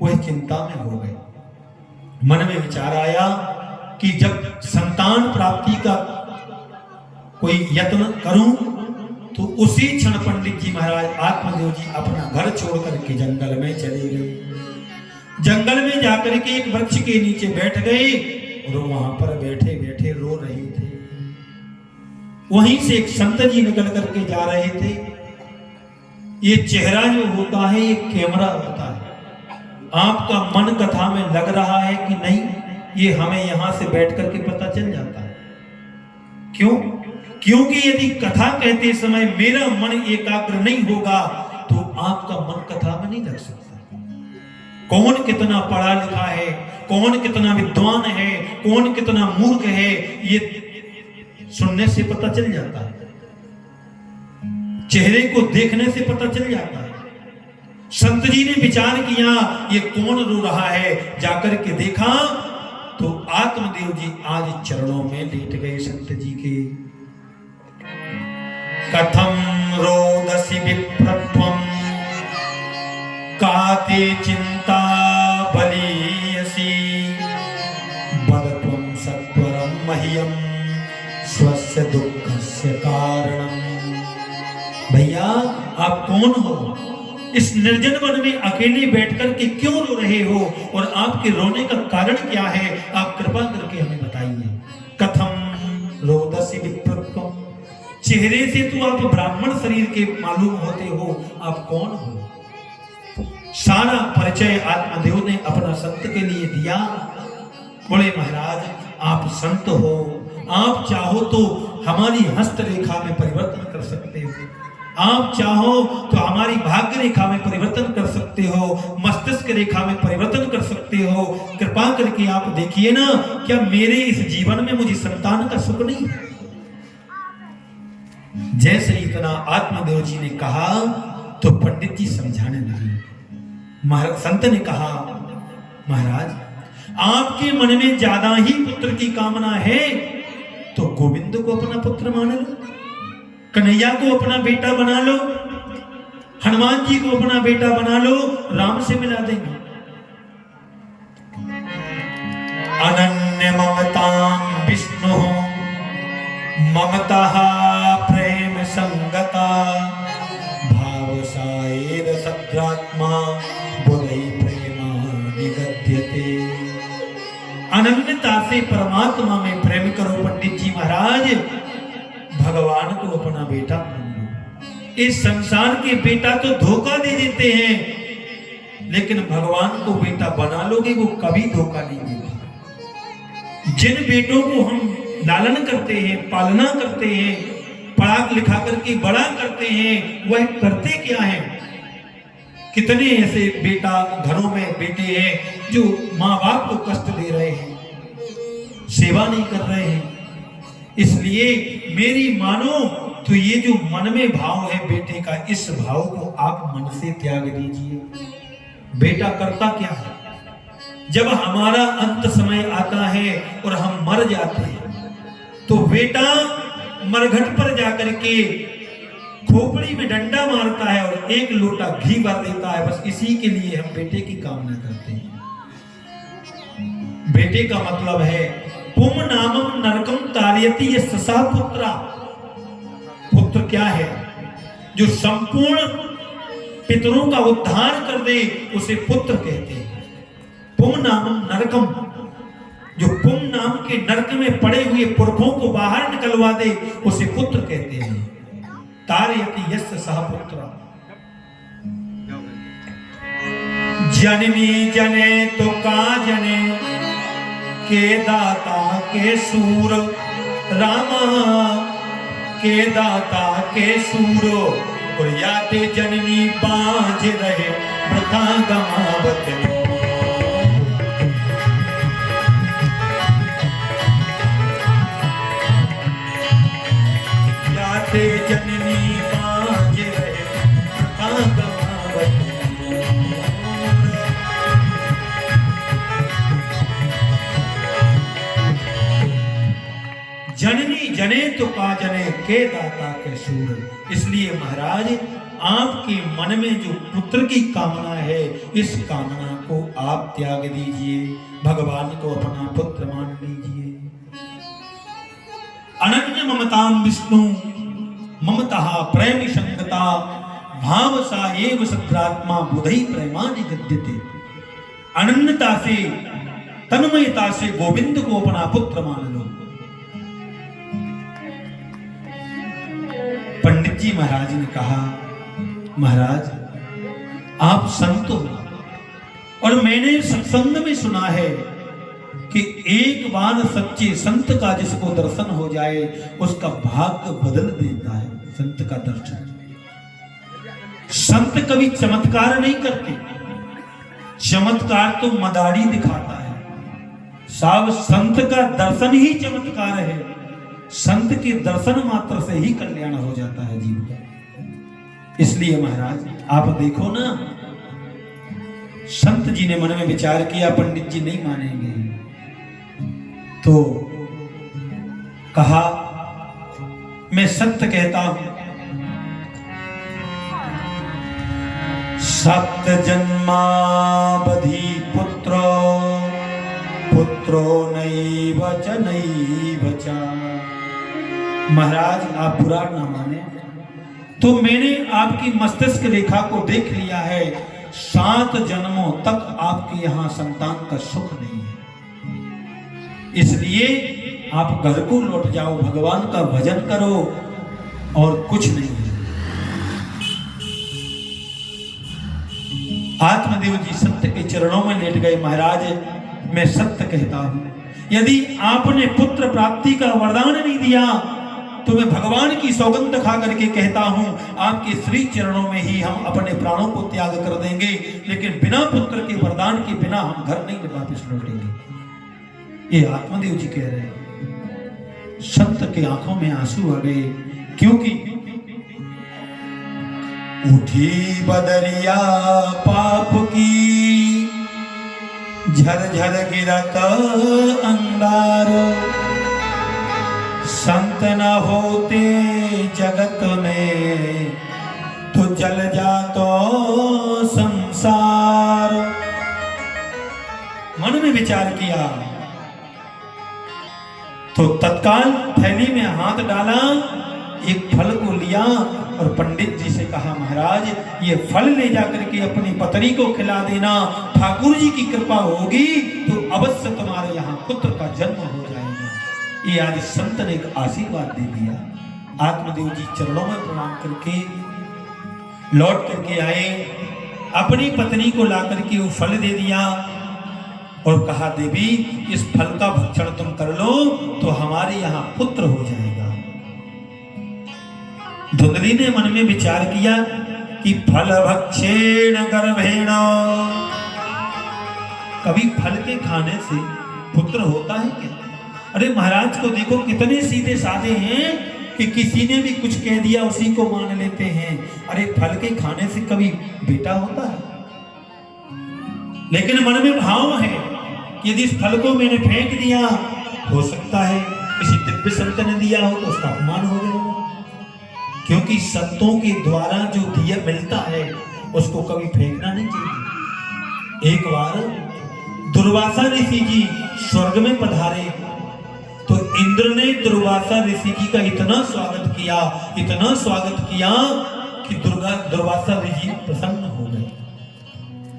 [SPEAKER 1] वह चिंता में हो गए। मन में विचार आया कि जब संतान प्राप्ति का कोई यत्न करूं, तो उसी क्षण पंडित जी महाराज आत्मदेव जी अपना घर छोड़ करके जंगल में चले गए। जंगल में जाकर के एक वृक्ष के नीचे बैठ गए और वहां पर बैठे बैठे रो रहे थे। वहीं से एक संत जी निकल करके जा रहे थे। ये चेहरा जो होता है, ये कैमरा होता है। आपका मन कथा में लग रहा है कि नहीं, ये हमें यहां से बैठ करके पता चल जाता है। क्यों? क्योंकि यदि कथा कहते समय मेरा मन एकाग्र नहीं होगा, तो आपका मन कथा में नहीं लग सकता। कौन कितना पढ़ा लिखा है, कौन कितना विद्वान है, कौन कितना मूर्ख है, ये सुनने से पता चल जाता है, चेहरे को देखने से पता चल जाता है। संत जी ने विचार किया, ये कौन रो रहा है, जाकर के देखा तो आत्मदेव जी आज चरणों में लेट गए संत जी के। कथम रोदसी विप्रत्वम काते चिंता बलीयसी बदत्वम सत्वरम मह्यम स्वस्य दुःखस्य कारणम। भैया आप कौन हो? इस निर्जन वन में अकेले बैठकर के क्यों रो रहे हो, और आपके रोने का कारण क्या है? आप कृपा करके हमें बताइए। कथम रोदसी विप्रत्वम, चेहरे से तो आप ब्राह्मण शरीर के मालूम होते हो, आप कौन हो? सारा परिचय आत्मदेव ने अपना संत के लिए दिया। बोले महाराज आप संत हो, आप चाहो तो हमारी हस्तरेखा में परिवर्तन कर सकते हो, आप चाहो तो हमारी भाग्य रेखा में परिवर्तन कर सकते हो, मस्तिष्क रेखा में परिवर्तन कर सकते हो। कृपा करके आप देखिए ना, क्या मेरे इस जीवन में मुझे संतान का सुख नहीं है? जैसे इतना आत्मदेव जी ने कहा तो पंडित जी समझाने लगे। संत ने कहा, महाराज आपके मन में ज्यादा ही पुत्र की कामना है तो गोविंद को अपना पुत्र मान लो, कन्हैया को अपना बेटा बना लो, हनुमान जी को अपना बेटा बना लो, राम से मिला देंगे। अनन्य ममतां विष्णु ममता प्रेम संगता भाव साएर सद्रात्मा बुधई प्रेमा निगद्यते। अनन्यता से परमात्मा में प्रेम करो पंडित जी महाराज, भगवान को अपना बेटा मान लो। इस संसार के बेटा तो धोखा दे देते हैं, लेकिन भगवान को बेटा बना लोगे वो कभी धोखा नहीं देते। जिन बेटों को हम लालन करते हैं, पालना करते हैं, पढ़ा लिखा करके बड़ा करते हैं, वह करते क्या है? कितने ऐसे बेटा घरों में बेटे हैं जो माँ बाप को कष्ट दे रहे हैं, सेवा नहीं कर रहे हैं। इसलिए मेरी मानो तो ये जो मन में भाव है बेटे का, इस भाव को आप मन से त्याग दीजिए। बेटा करता क्या है? जब हमारा अंत समय आता है और हम मर जाते हैं तो बेटा मरघट पर जाकर के खोपड़ी में डंडा मारता है और एक लोटा घी भर देता है। बस इसी के लिए हम बेटे की कामना करते हैं। बेटे का मतलब है पुम नामम नरकम तारयति यस्सा पुत्रा। पुत्र क्या है? जो संपूर्ण पितरों का उद्धार कर दे उसे पुत्र कहते हैं। पुम नामम नरकम, जो पुम नाम के नरक में पड़े हुए पुरखों को बाहर निकलवा दे उसे पुत्र कहते हैं। तारयति यस्य सह पुत्र। जननी जने तो का जने के दाता के सूर, रामा के दाता के सूर। और याते जननी बाज रहे वृथा गमावत। याते जननी बाज रहे वृथा गमावत। जननी जने तो का जने के दाता के सूर। इसलिए महाराज आपके मन में जो पुत्र की कामना है, इस कामना को आप त्याग दीजिए, भगवान को अपना पुत्र मान लीजिए। अनन्य ममताम विष्णु ममता प्रेम संगता भाव सा एव सद्रात्मा बुधई प्रेमानि गद्यते। अनन्यता से, तन्मयता से गोविंद को अपना पुत्र मान लो। पंडित जी महाराज ने कहा, महाराज आप संत हो और मैंने सत्संग में सुना है कि एक बार सच्चे संत का जिसको दर्शन हो जाए उसका भाग्य बदल देता है। संत का दर्शन, संत कभी चमत्कार नहीं करते, चमत्कार तो मदारी दिखाता है। साहब संत का दर्शन ही चमत्कार है। संत के दर्शन मात्र से ही कल्याण हो जाता है जीव का। इसलिए महाराज आप देखो ना, संत जी ने मन में विचार किया पंडित जी नहीं मानेंगे, तो कहा मैं सत्य कहता हूं। सप्त जन्मावधि पुत्रो पुत्रो नैव च नैव च। महाराज आप बुरा ना माने तो मैंने आपकी मस्तिष्क रेखा को देख लिया है। 7 जन्मों तक आपके यहां संतान का सुख नहीं है। इसलिए आप घर को लौट जाओ, भगवान का भजन करो और कुछ नहीं है। आत्मदेव जी सत्य के चरणों में लेट गए। महाराज मैं सत्य कहता हूं, यदि आपने पुत्र प्राप्ति का वरदान नहीं दिया तो मैं भगवान की सौगंध खा करके कहता हूं आपके श्री चरणों में ही हम अपने प्राणों को त्याग कर देंगे, लेकिन बिना पुत्र के वरदान के बिना हम घर नहीं वापस लौटेंगे। ये आत्मदेव जी कह रहे हैं। संत के आंखों में आंसू आ गए, क्योंकि उठी बदरिया पाप की झरझर गिरत अंगार। संत न होते जगत में तो जल जातो संसार। मन में विचार किया तो तत्काल थैली में हाथ डाला, एक फल को लिया और पंडित जी से कहा, महाराज ये फल ले जाकर के अपनी पत्नी को खिला देना, ठाकुर जी की कृपा होगी तो अवश्य तुम्हारे यहाँ पुत्र का जन्म हो जाएगा। ये आज संत ने एक आशीर्वाद दे दिया। आत्मदेव जी चरणों में प्रणाम करके लौट करके आए, अपनी पत्नी को ला करके वो फल दे दिया और कहा, देवी इस फल का भक्षण तुम कर लो तो हमारे यहाँ पुत्र हो जाएगा। धुंधली ने मन में विचार किया कि फल भक्षेण गर्भेण, कभी फल के खाने से पुत्र होता है क्या? अरे महाराज को देखो कितने सीधे साधे हैं कि किसी ने भी कुछ कह दिया उसी को मान लेते हैं। अरे फल के खाने से कभी बेटा होता है? लेकिन मन में भाव है कि यदि इस फल को मैंने फेंक दिया, हो सकता है किसी दिव्य संत ने दिया हो तो उसका अपमान हो गया, क्योंकि संतों के द्वारा जो दिया मिलता है उसको कभी फेंकना नहीं चाहिए। एक बार दुर्वासा ऋषि जी स्वर्ग में पधारे तो इंद्र ने दुर्वासा ऋषि जी का इतना स्वागत किया कि दुर्वासा ऋषि प्रसन्न हो गए।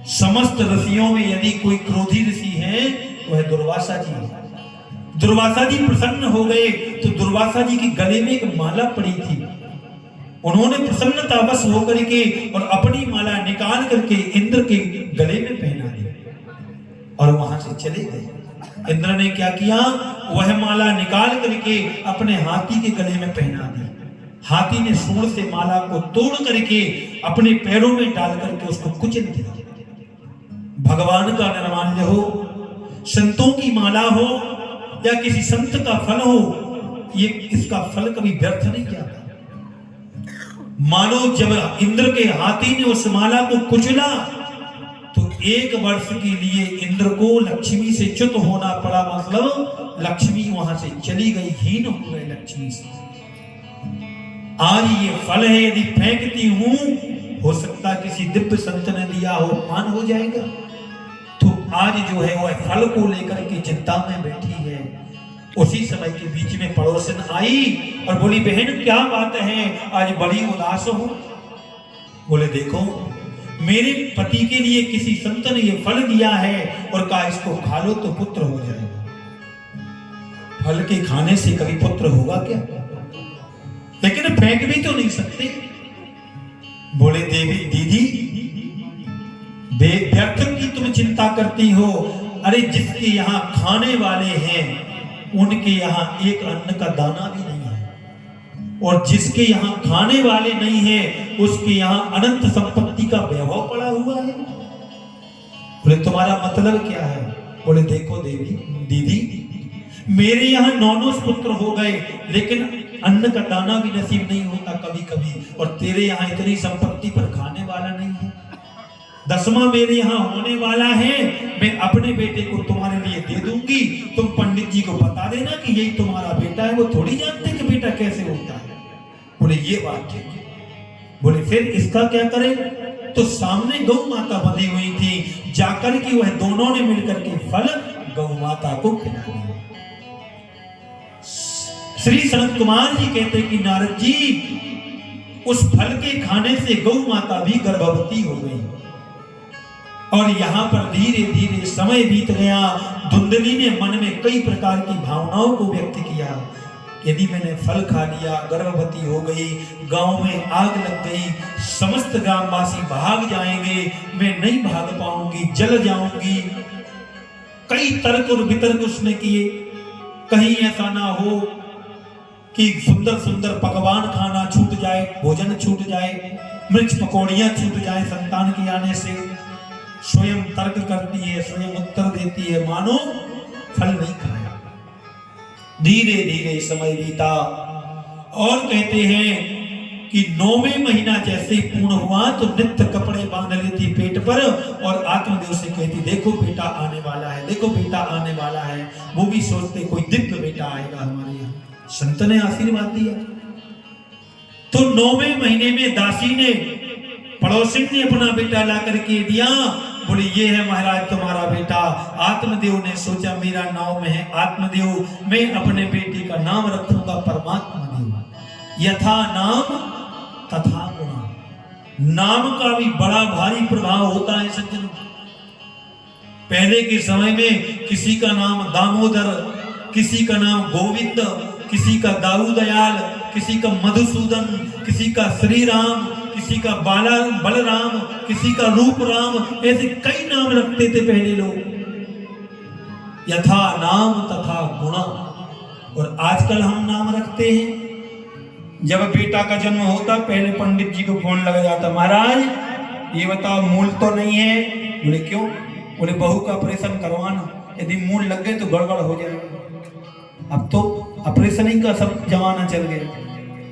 [SPEAKER 1] समस्त ऋषियों में यदि कोई क्रोधी ऋषि है तो है दुर्वासा जी। दुर्वासा जी प्रसन्न हो गए तो दुर्वासा जी के गले में एक माला पड़ी थी, उन्होंने प्रसन्नतावश होकर के और अपनी माला निकाल करके इंद्र के गले में पहना दी और वहां से चले गए। इंद्र ने क्या किया, वह माला निकाल करके अपने हाथी के गले में पहना दी। हाथी ने सूंड से माला को तोड़ करके अपने पैरों में डाल करके उसको कुचल दिया। भगवान का निर्माल्य हो, संतों की माला हो या किसी संत का फल हो, ये इसका फल कभी व्यर्थ नहीं जाता। मानो जब इंद्र के हाथी ने उस माला को कुचला तो 1 वर्ष के लिए इंद्र को लक्ष्मी से च्युत होना पड़ा, मतलब लक्ष्मी वहां से चली गई, हीन हो गए लक्ष्मी से। आज ये फल है, यदि फेंकती हूं हो सकता किसी दिव्य संत ने दिया हो, मान हो जाएगा। तो आज जो है वह फल को लेकर के चिंता में बैठी है। उसी समय के बीच में पड़ोसन आई और बोली, बहन क्या बात है, आज बड़ी उदास हो? बोले, देखो मेरे पति के लिए किसी संत ने ये फल दिया है और कहा इसको खा लो तो पुत्र हो जाएगा। फल के खाने से कभी पुत्र होगा क्या? लेकिन फेंक भी तो नहीं सकते। बोले, देवी दीदी व्यर्थ की तुम चिंता करती हो। अरे जिसके यहाँ खाने वाले हैं उनके यहाँ एक अन्न का दाना भी नहीं है, और जिसके यहाँ खाने वाले नहीं है उसके यहाँ अनंत संपत्ति का वैभव पड़ा हुआ है। बोले, तुम्हारा मतलब क्या है? बोले, देखो देवी दीदी, मेरे यहाँ 9 पुत्र हो गए लेकिन अन्न का दाना भी नसीब नहीं होता कभी कभी, और तेरे यहाँ इतनी संपत्ति पर खाने वाला नहीं है। 10वां मेरे यहाँ होने वाला है, मैं अपने बेटे को तुम्हारे लिए दे दूंगी, तुम पंडित जी को बता देना कि यही तुम्हारा बेटा है। वो थोड़ी जानते कि बेटा कैसे होता है। बोले, ये बात ठीक है। बोले, फिर इसका क्या करें? तो सामने गौ माता बंधी हुई थी, जाकर के वह दोनों ने मिलकर के फल गौ माता को खिला दिया। श्री सनत कुमार जी कहते कि नारद जी, उस फल के खाने से गौ माता भी गर्भवती हो गई। और यहाँ पर धीरे धीरे समय बीत गया। धुंधली ने मन में कई प्रकार की भावनाओं को व्यक्त किया। यदि मैंने फल खा लिया, गर्भवती हो गई, गांव में आग लग गई, समस्त ग्रामवासी भाग जाएंगे, मैं नहीं भाग पाऊंगी, जल जाऊंगी। कई तर्क और वितर्क उसने किए। कहीं ऐसा ना हो कि सुंदर सुंदर पकवान खाना छूट जाए, भोजन छूट जाए, मिर्च पकौड़ियां छूट जाए संतान के आने से। स्वयं तर्क करती है, स्वयं उत्तर देती है, मानो फल नहीं खाया। धीरे धीरे समय बीता और कहते हैं कि 9वें महीना जैसे ही पूर्ण हुआ तो नित्य कपड़े बांध लेती पेट पर और आत्मदेव से कहती, देखो बेटा आने वाला है, देखो बेटा आने वाला है। वो भी सोचते कोई दिव्य बेटा आएगा हमारे यहाँ। संत ने आशीर्वाद दिया। तो 9वें महीने में दासी ने, पड़ोसी ने अपना बेटा ला करके दिया। बोले ये है महाराज तुम्हारा बेटा। आत्मदेव ने सोचा मेरा नाम है आत्मदेव, मैं अपने बेटे का नाम रखूंगा परमात्मा देव। यथा नाम तथा गुण। नाम का भी बड़ा भारी प्रभाव होता है सज्जनों। पहले के समय में किसी का नाम दामोदर, किसी का नाम गोविंद, किसी का दाऊदयाल, किसी का मधुसूदन, किसी का श्री राम, किसी का बलराम, किसी का रूप राम, ऐसे कई नाम रखते थे पहले लोग। यथा नाम तथा गुणा। और आजकल हम नाम रखते हैं। जब बेटा का जन्म होता पहले पंडित जी को फोन लगा जाता, महाराज ये बताओ मूल तो नहीं है? बोले क्यों? बोले बहू का ऑपरेशन करवाना, यदि मूल लग गए तो गड़बड़ हो जाएगा। अब तो ऑपरेशन ही का सब जमाना चल गया।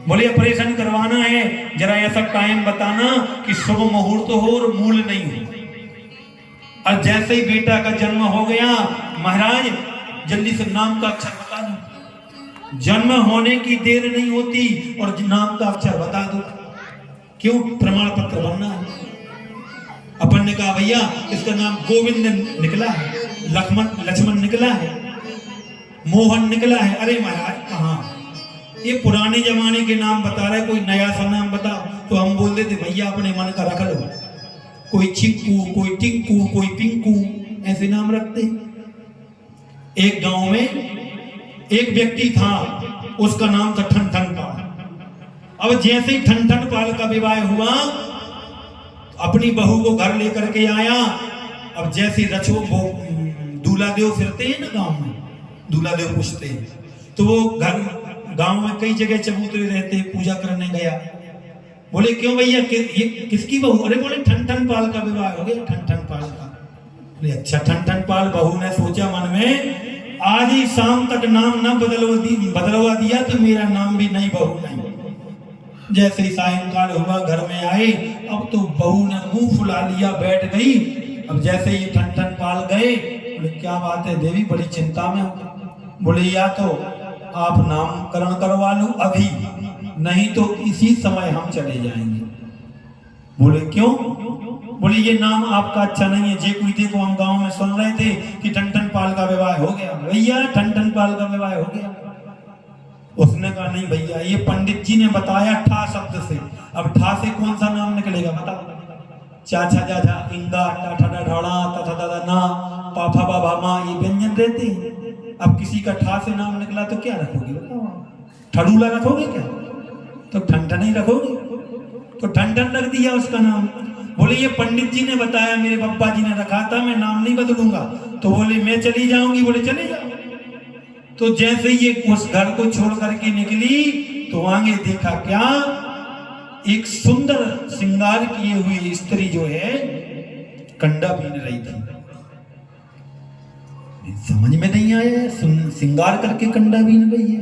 [SPEAKER 1] बोले ऑपरेशन करवाना है, जरा ऐसा टाइम बताना कि शुभ मुहूर्त हो और मूल नहीं हो। और जैसे ही बेटा का जन्म हो गया, महाराज जल्दी से नाम का अक्षर बता दो। जन्म होने की देर नहीं होती और नाम का अक्षर बता दो। क्यों? प्रमाण पत्र बनना है। अपन ने कहा भैया इसका नाम गोविंद निकला है, लक्ष्मण निकला है, मोहन निकला है। अरे महाराज कहाँ, ये पुराने जमाने के नाम बता रहे, कोई नया सा नाम बताओ। तो हम बोल देते भैया अपने मन का रख लो। कोई चिक्कू, कोई टिंकू, कोई पिंकू, ऐसे नाम रखते। एक गांव में एक व्यक्ति था, उसका नाम था ठन पाल। अब जैसे ही ठन पाल का विवाह हुआ, अपनी बहू को घर लेकर के आया। अब जैसे रचो वो दूल्हा देव फिरते हैं ना गांव में, दूल्हा देव पूछते हैं, तो वो घर गांव में कई जगह चबूतरे रहते हैं, पूजा करने गया। बोले क्यों भैया ये किसकी बहू? अरे बोले ठन पाल का विवाह हो गया, ठन पाल का। बोले अच्छा ठन पाल। बहू ने सोचा मन में, आज ही शाम तक नाम न बदलवा दिया तो मेरा नाम भी नहीं, बहू नहीं। जैसे ही सायंकाल हुआ, घर में आए, अब तो बहू ने मुंह फुला लिया, बैठ गई। अब जैसे ही ठन पाल गए, बोले क्या बात है देवी, बड़ी चिंता में हो? बोले या तो आप नामकरण करवा लो अभी, नहीं तो इसी समय हम चले जाएंगे। बोले क्यों? बोले ये नाम आपका अच्छा नहीं है। जे कोई देखो, हम गांव में सुन रहे थे कि ठन पाल का विवाह हो गया। भैया ठन पाल का विवाह हो गया। उसने कहा नहीं भैया, ये पंडित जी ने बताया ठा शब्द से। अब ठा से कौन सा नाम निकलेगा बताओ? चाचा जाजा इंगा टाठा ढाड़ा तथा दादा ना पाफा बाबा माँ, ये व्यंजन रहते हैं। अब किसी का ठा से नाम निकला तो क्या रखोगे बताओ? ठड़ूला रखोगे क्या? तो ठन ही रखोगे। तो ठन रख दिया उसका नाम। बोले ये पंडित जी ने बताया, मेरे पप्पा जी ने रखा था, मैं नाम नहीं बदलूंगा। तो बोले मैं चली जाऊंगी। बोले चले जाओ। तो जैसे ये उस घर को छोड़ करके निकली, तो आगे देखा क्या, एक सुंदर श्रृंगार किए हुई स्त्री जो है कंडा बीन रही थी। समझ में नहीं आया, श्रृंगार करके कंडा बीन रही है।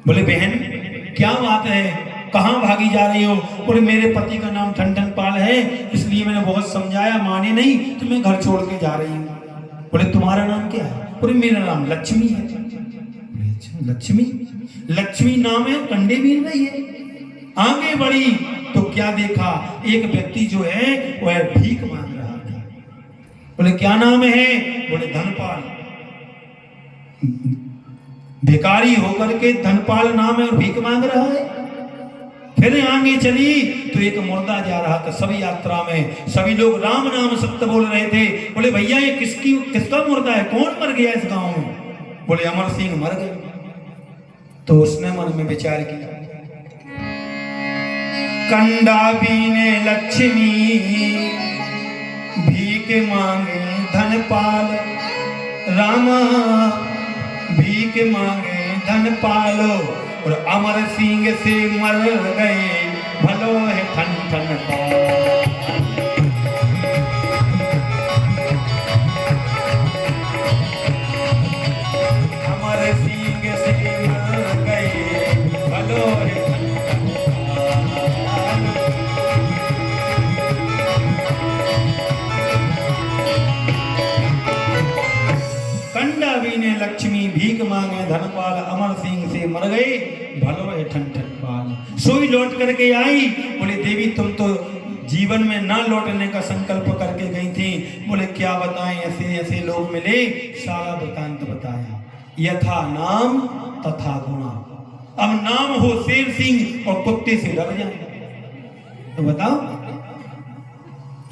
[SPEAKER 1] बोले बहन क्या बात है, कहाँ भागी जा रही हो? बोले मेरे पति का नाम ठन पाल है, इसलिए मैंने बहुत समझाया, माने नहीं, तो मैं घर छोड़ के जा रही हूँ। बोले तुम्हारा नाम क्या है? बोले मेरा नाम लक्ष्मी है। लक्ष्मी? लक्ष्मी नाम है, कंडे बीन रही है। आगे बढ़ी तो क्या देखा, एक व्यक्ति जो है वह भीख मांग रहा था। बोले क्या नाम है? बोले धनपाल। भिखारी होकर के धनपाल नाम है और भीख मांग रहा है। फिर आगे चली तो एक मुर्दा जा रहा था। सभी यात्रा में सभी लोग राम नाम सत्य बोल रहे थे। बोले भैया ये किसका मुर्दा है, कौन मर गया इस गांव में? बोले अमर सिंह मर गए। तो उसने मन में विचार किया, कंडा बीने लक्ष्मी, भीख मांगे धनपाल, रामा भीख मांगे धनपालो, और अमर सिंह से मर गए भलो है ठन पाल। अमर सिंह से मर गए भलो है कंडा बीने लक्ष्मी, भीख मांगे धनपाल, अमर सिंह से मर गए भलो है ठन पाल। सोई लौट करके आई। बोले देवी तुम तो जीवन में ना लौटने का संकल्प करके गई थी। बोले क्या बताएं, ऐसे ऐसे लोग मिले, सारा वृतांत बताया। यथा नाम तथा गुणा। अब नाम हो शेर सिंह और कुत्ते से डर जाए तो बताओ,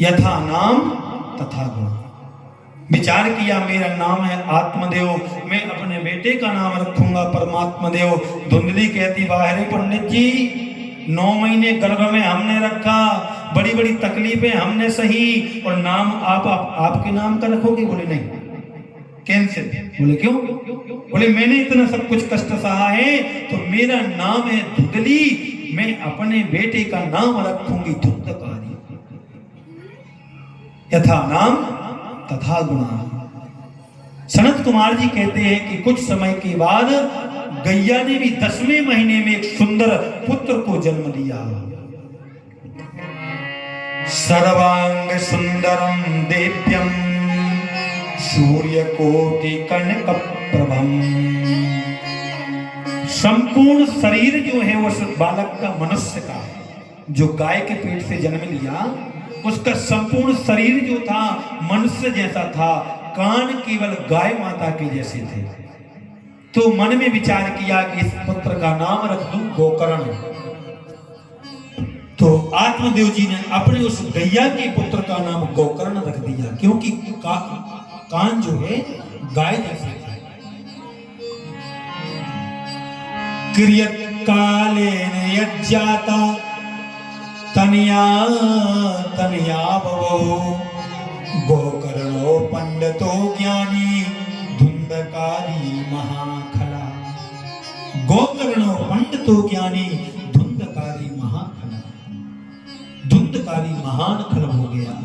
[SPEAKER 1] यथा नाम तथा गुणा। विचार किया मेरा नाम है आत्मदेव, मैं अपने बेटे का नाम रखूंगा परमात्मा देव। धुंधली कहती बाहरी पंडित जी 9 महीने गर्भ में हमने रखा, बड़ी बड़ी तकलीफें हमने सही, और नाम आपके नाम का रखोगे? बोले नहीं, कैंसिल। बोले क्यों? बोले मैंने इतना सब कुछ कष्ट सहा है तो मेरा नाम है धुंधली, मैं अपने बेटे का नाम रखूंगी धुंधकारी। यथा नाम तथा गुणा। सनत कुमार जी कहते हैं कि कुछ समय के बाद गैया ने भी 10वें महीने में एक सुंदर पुत्र को जन्म दिया। सर्वांग सुंदरम देव्यम सूर्य कोटि कनक प्रभम। संपूर्ण शरीर जो है उस बालक का, मनुष्य का, जो गाय के पेट से जन्म लिया, उसका संपूर्ण शरीर जो था मनुष्य जैसा था, कान केवल गाय माता के जैसे थे। तो मन में विचार किया कि इस पुत्र का नाम रख दूं गोकर्ण। तो आत्मदेव जी ने अपने उस गैया के पुत्र का नाम गोकर्ण रख दिया, क्योंकि कान जो है गाय जैसे थे। क्रियत कालेन यज्जाता तनया तनया भवो गोकर्णो पंडितो ज्ञानी धुंधकारी महाखला। गोकर्णो पंडितो ज्ञानी धुंधकारी महाखला। धुंधकारी महान खल हो गया।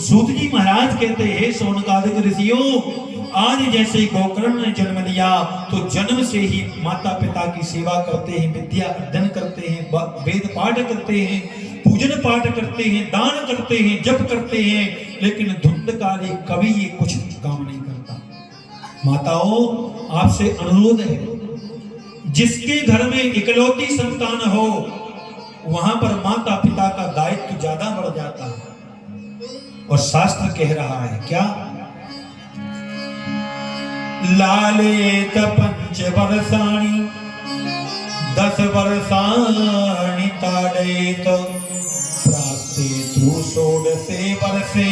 [SPEAKER 1] सूत जी महाराज कहते हैं सोनकादिक ऋषियों, आज जैसे गोकर्ण ने जन्म लिया तो जन्म से ही माता पिता की सेवा करते हैं, विद्या अध्ययन करते हैं, वेद पाठ करते हैं, पूजन पाठ करते हैं, दान करते हैं, जप करते हैं, लेकिन धुंधकारी कभी ये कुछ काम नहीं करता। माताओं आपसे अनुरोध है, जिसके घर में इकलौती संतान हो वहां पर माता पिता का दायित्व ज्यादा बढ़ जाता है। और शास्त्र कह रहा है क्या? लालेत 5 वर्षाणि 10 वर्षाणि ताड़ेत प्राप्तेतु 16 वर्षे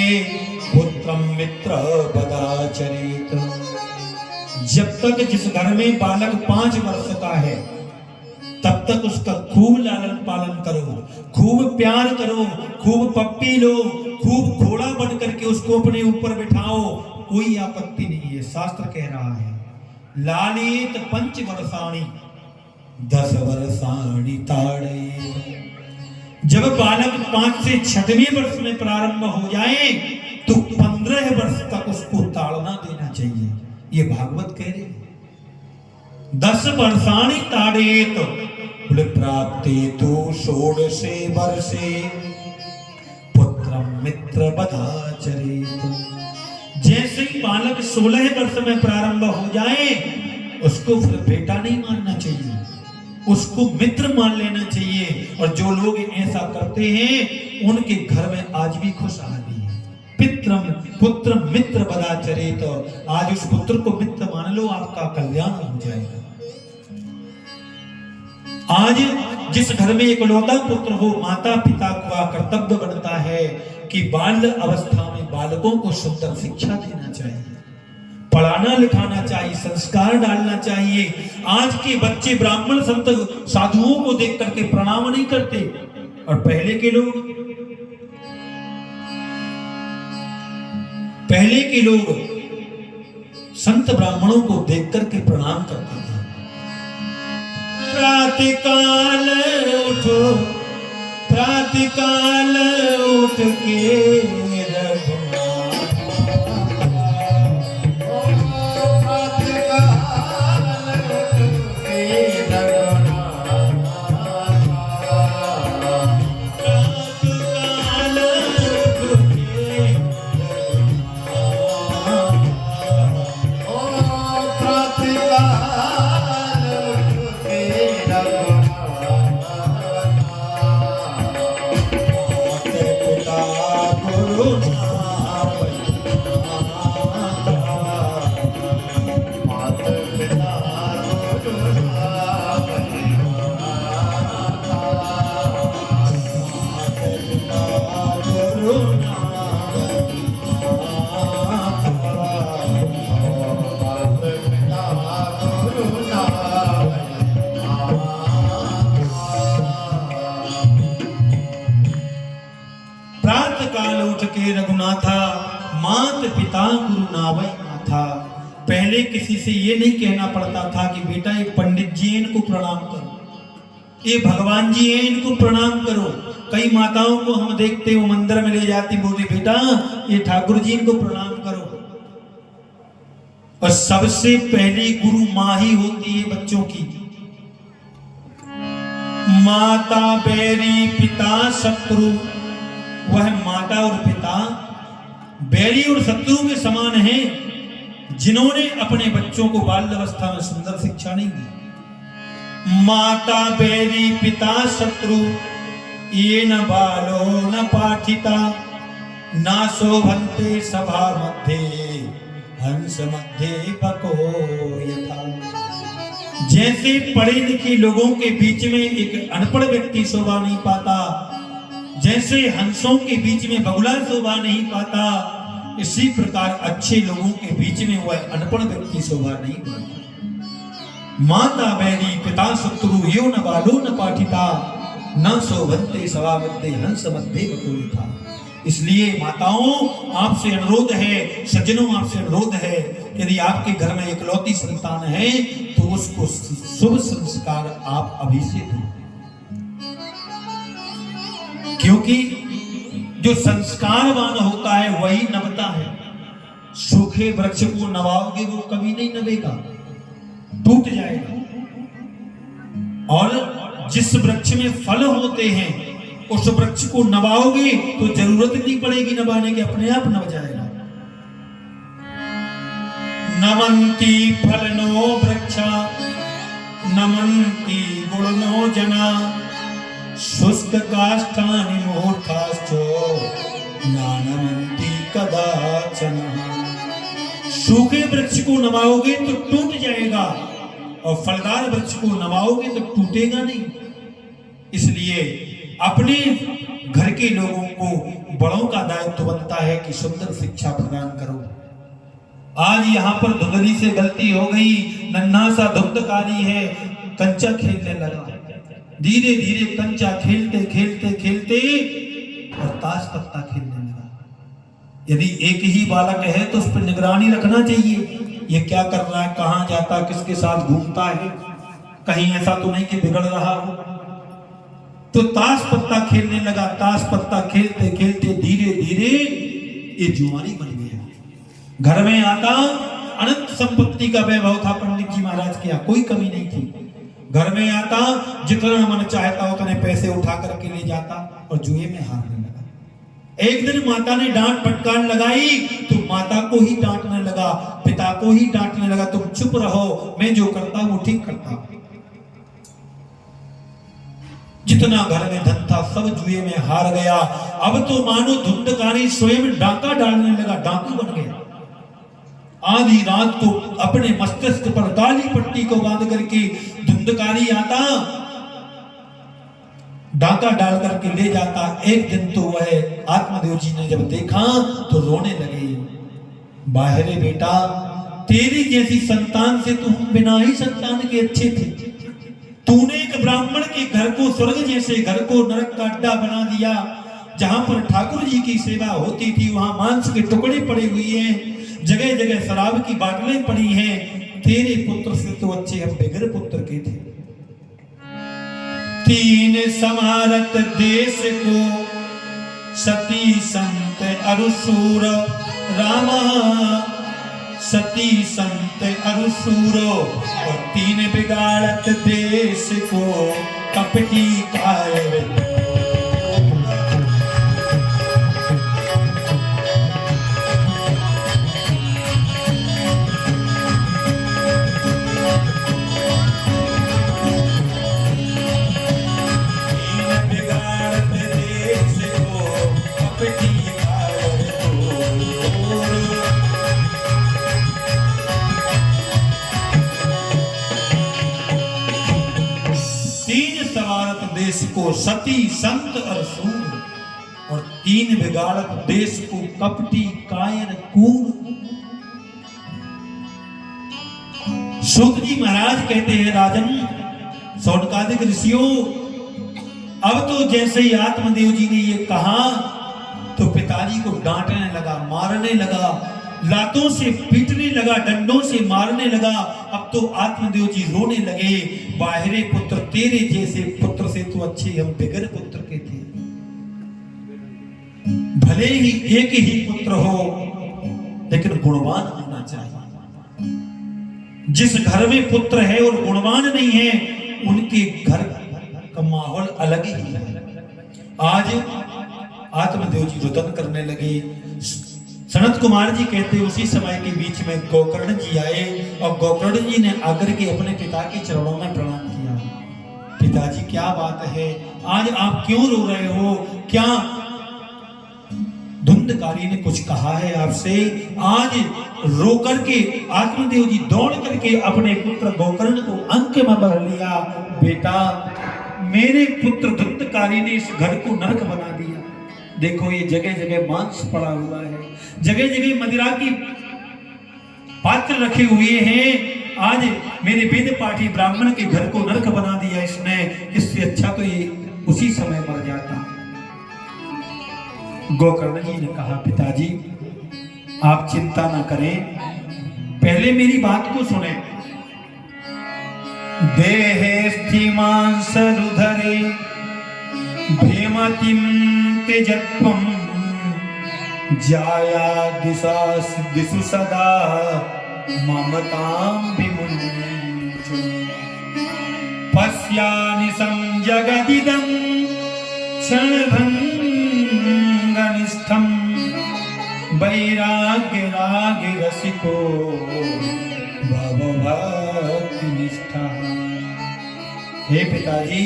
[SPEAKER 1] पुत्रं मित्र बदाचरेत। जब तक जिस घर में बालक 5 वर्ष का है तब तक उसका खूब लालन पालन करो, खूब प्यार करो, खूब पप्पी लो, खूब घोड़ा बन करके उसको अपने ऊपर बिठाओ, कोई आपत्ति नहीं है। शास्त्र कह रहा है लालित 5 वर्षाणि 10 वर्षाणि ताड़ेत। जब बालक 5 से 6वें वर्ष में प्रारंभ हो जाए तो 15 वर्ष तक उसको ताड़ना देना चाहिए। ये भागवत कह रहे 10 वर्षाणि ताड़ेत बोले प्राप्ते तो 16 वर्षे पुत्रम मित्र बदाचरेत। जैसे ही बालक 16 वर्ष में प्रारंभ हो जाए उसको फिर बेटा नहीं मानना चाहिए, उसको मित्र मान लेना चाहिए। और जो लोग ऐसा करते हैं उनके घर में आज भी खुशहाली है। पित्रम पुत्रम मित्र बदाचरेत। आज उस पुत्र को मित्र मान लो, आपका कल्याण हो जाएगा। आज जिस घर में इकलौता पुत्र हो, माता पिता का कर्तव्य बनता है कि बाल्य अवस्था में बालकों को सुंदर शिक्षा देना चाहिए, पढ़ाना लिखाना चाहिए, संस्कार डालना चाहिए। आज के बच्चे ब्राह्मण संत साधुओं को देख करके प्रणाम नहीं करते, और पहले के लोग संत ब्राह्मणों को देख करके प्रणाम करते थे। प्रातःकाल उठो, प्रातःकाल उठ के करो ना
[SPEAKER 2] मात पिता गुरु
[SPEAKER 1] प्रातः काल उठ के रघुनाथा मात पिता गुरु नावै नाथा। पहले किसी से ये नहीं कहना पड़ता था कि बेटा ये पंडित जी हैं इनको प्रणाम करो, ये भगवान जी हैं इनको प्रणाम करो। कई माताओं को हम देखते वो मंदिर में ले जाती, बोली बेटा ये ठाकुर जी इनको प्रणाम करो। और सबसे पहली गुरु माँ ही होती है बच्चों की। माता बैरी पिता शत्रु, वह माता और पिता बैरी और शत्रु के समान हैं, जिन्होंने अपने बच्चों को बाल्यावस्था में सुंदर शिक्षा नहीं दी। माता बैरी पिता शत्रु, ये न बालो न पाठिता, ना शोभन्ते सभा मध्ये, हंस मध्ये पको यथा। जैसे पढ़े लिखे लोगों के बीच में एक अनपढ़ व्यक्ति शोभा नहीं पाता, जैसे हंसों के बीच में बगुला शोभा नहीं पाता, इसी प्रकार अच्छे लोगों के बीच में वह अनपढ़ व्यक्ति शोभा नहीं पाता। माता बैरी पिता शत्रु, यो न बालो न पाठिता, न शोभन्ते सभा मध्ये, हंस मध्ये पको यथा। इसलिए माताओं आपसे अनुरोध है, सज्जनों आपसे अनुरोध है, यदि आपके घर में इकलौती संतान है तो उसको शुभ संस्कार आप अभी से दें, क्योंकि जो संस्कारवान होता है वही नभता है। सूखे वृक्ष को नवाओगे वो कभी नहीं नभेगा, टूट जाएगा। और जिस वृक्ष में फल होते हैं उस वृक्ष को नवाओगे तो जरूरत नहीं पड़ेगी नवाने की, अपने आप नव जाएगा। नमन्ति फलनो वृक्षा, नमन्ति गुणनो जना, शुष्क काष्ठानि मूर्खाश्चो, नानमन्ति कदाचन। सूखे वृक्ष को नवाओगे तो टूट जाएगा और फलदार वृक्ष को नवाओगे तो टूटेगा नहीं। इसलिए अपने घर के लोगों को बड़ों का दायित्व बनता है कि सुंदर शिक्षा प्रदान करो। आज यहाँ पर धुंधली से गलती हो गई, नन्हा सा धुंधकारी है, कंचा खेलने लगा। धीरे धीरे कंचा खेलते खेलते खेलते और ताश पत्ता खेलने लगा। यदि एक ही बालक है तो उस पर निगरानी रखना चाहिए, ये क्या कर रहा है, कहाँ जाता है, किसके साथ घूमता है, कहीं ऐसा तो नहीं कि बिगड़ रहा हो। तो ताश पत्ता खेलने लगा। ताश पत्ता खेलते खेलते धीरे धीरे ये जुआरी बन गया। घर में आता अनंत संपत्ति का वैभव था पंडित जी महाराज के यहाँ, कोई कमी नहीं थी। घर में आता जितना मन चाहता उतने पैसे उठा करके ले जाता और जुए में हारने लगा। एक दिन माता ने डांट फटकार लगाई तो माता को ही डांटने लगा, पिता को ही डांटने लगा, तुम चुप रहो, मैं जो करता वो ठीक करता। जितना घर में धन था सब जुए में हार गया। अब तो मानो धुंधकारी स्वयं डाका डालने लगा, डाकू बन गया। आधी रात को अपने मस्तिष्क पर काली पट्टी को बांध करके धुंधकारी आता, डाका डाल करके ले जाता। एक दिन तो वह आत्मदेव जी ने जब देखा तो रोने लगे, बाहरे बेटा, तेरी जैसी संतान से तो हम बिना ही संतान के अच्छे थे। तूने एक ब्राह्मण के घर को, स्वर्ग जैसे घर को नरक का अड्डा बना दिया। जहां पर ठाकुर जी की सेवा होती थी वहां मांस के टुकड़े पड़े हुए हैं, जगह जगह शराब की बाटलें पड़ी हैं। तेरे पुत्र से तो अच्छे हम बेगर पुत्र के थे। तीन समारत देश को सती संत अरुसूर, रामा सती संत अरुसूरो, और तीन बिगाड़त देश को कपटी कायर। तीन बिगाड़त देश को कपटी कायर। सती संत और सूर, और 3 बिगाड़त देश को कपटी कायर कूर। सूत जी महाराज कहते हैं, राजन सौनकादिक ऋषियों, अब तो जैसे ही आत्मदेव जी ने ये कहा तो पिताजी को डांटने लगा, मारने लगा, लातों से पीटने लगा, डंडों से मारने लगा। अब तो आत्मदेव जी रोने लगे, बाहरे पुत्र तेरे जैसे पुत्र से तो अच्छे हम बिगर पुत्र के थे। भले ही एक ही पुत्र हो लेकिन गुणवान होना चाहिए। जिस घर में पुत्र है और गुणवान नहीं है, उनके घर का माहौल अलग ही है। आज आत्मदेव जी रुदन करने लगे। सनत कुमार जी कहते उसी समय के बीच में गोकर्ण जी आए और गोकर्ण जी ने आकर के अपने पिता के चरणों में प्रणाम किया। पिताजी क्या बात है, आज आप क्यों रो रहे हो? क्या धुंधकारी ने कुछ कहा है आपसे? आज रो करके आत्मदेव जी दौड़ करके अपने पुत्र गोकर्ण को अंक में भर लिया। बेटा, मेरे पुत्र धुंधकारी ने इस घर को नरक बना दिया। देखो ये जगह जगह मांस पड़ा हुआ है, जगह जगह मदिरा की पात्र रखे हुए हैं। आज मेरे वेद पाठी ब्राह्मण के घर को नरक बना दिया इसने। इससे अच्छा तो ये उसी समय मर जाता। गोकर्ण जी ने कहा, पिताजी आप चिंता ना करें, पहले मेरी बात को सुने। देहे स्थिमांस रुधरे भीमतिम तेजत्वम जाया दिशु सदा ममतां विमुञ्च। पश्यामि संजगदिदं क्षणभङ्गनिष्ठं वैराग्य राग रसिको भवभक्तिनिष्ठा। हे पिताजी,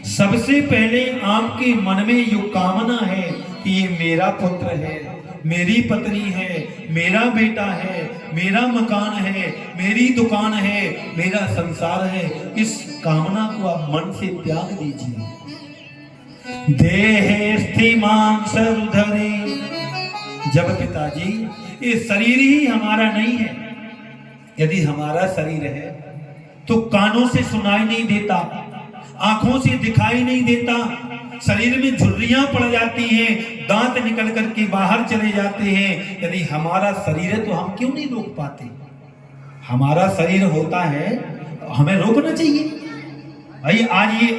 [SPEAKER 1] सबसे पहले आपके मन में जो कामना है कि ये मेरा पुत्र है, मेरी पत्नी है, मेरा बेटा है, मेरा मकान है, मेरी दुकान है, मेरा संसार है, इस कामना को आप मन से त्याग दीजिए। देहे स्थिमांस रुधरे, जब पिताजी ये शरीर ही हमारा नहीं है, यदि हमारा शरीर है तो कानों से सुनाई नहीं देता, आंखों से दिखाई नहीं देता, शरीर में झुर्रियां पड़ जाती हैं, दांत निकल करके बाहर चले जाते हैं। यदि हमारा शरीर है तो हम क्यों नहीं रोक पाते? हमारा शरीर होता है, हमें रोकना चाहिए। भाई आज ये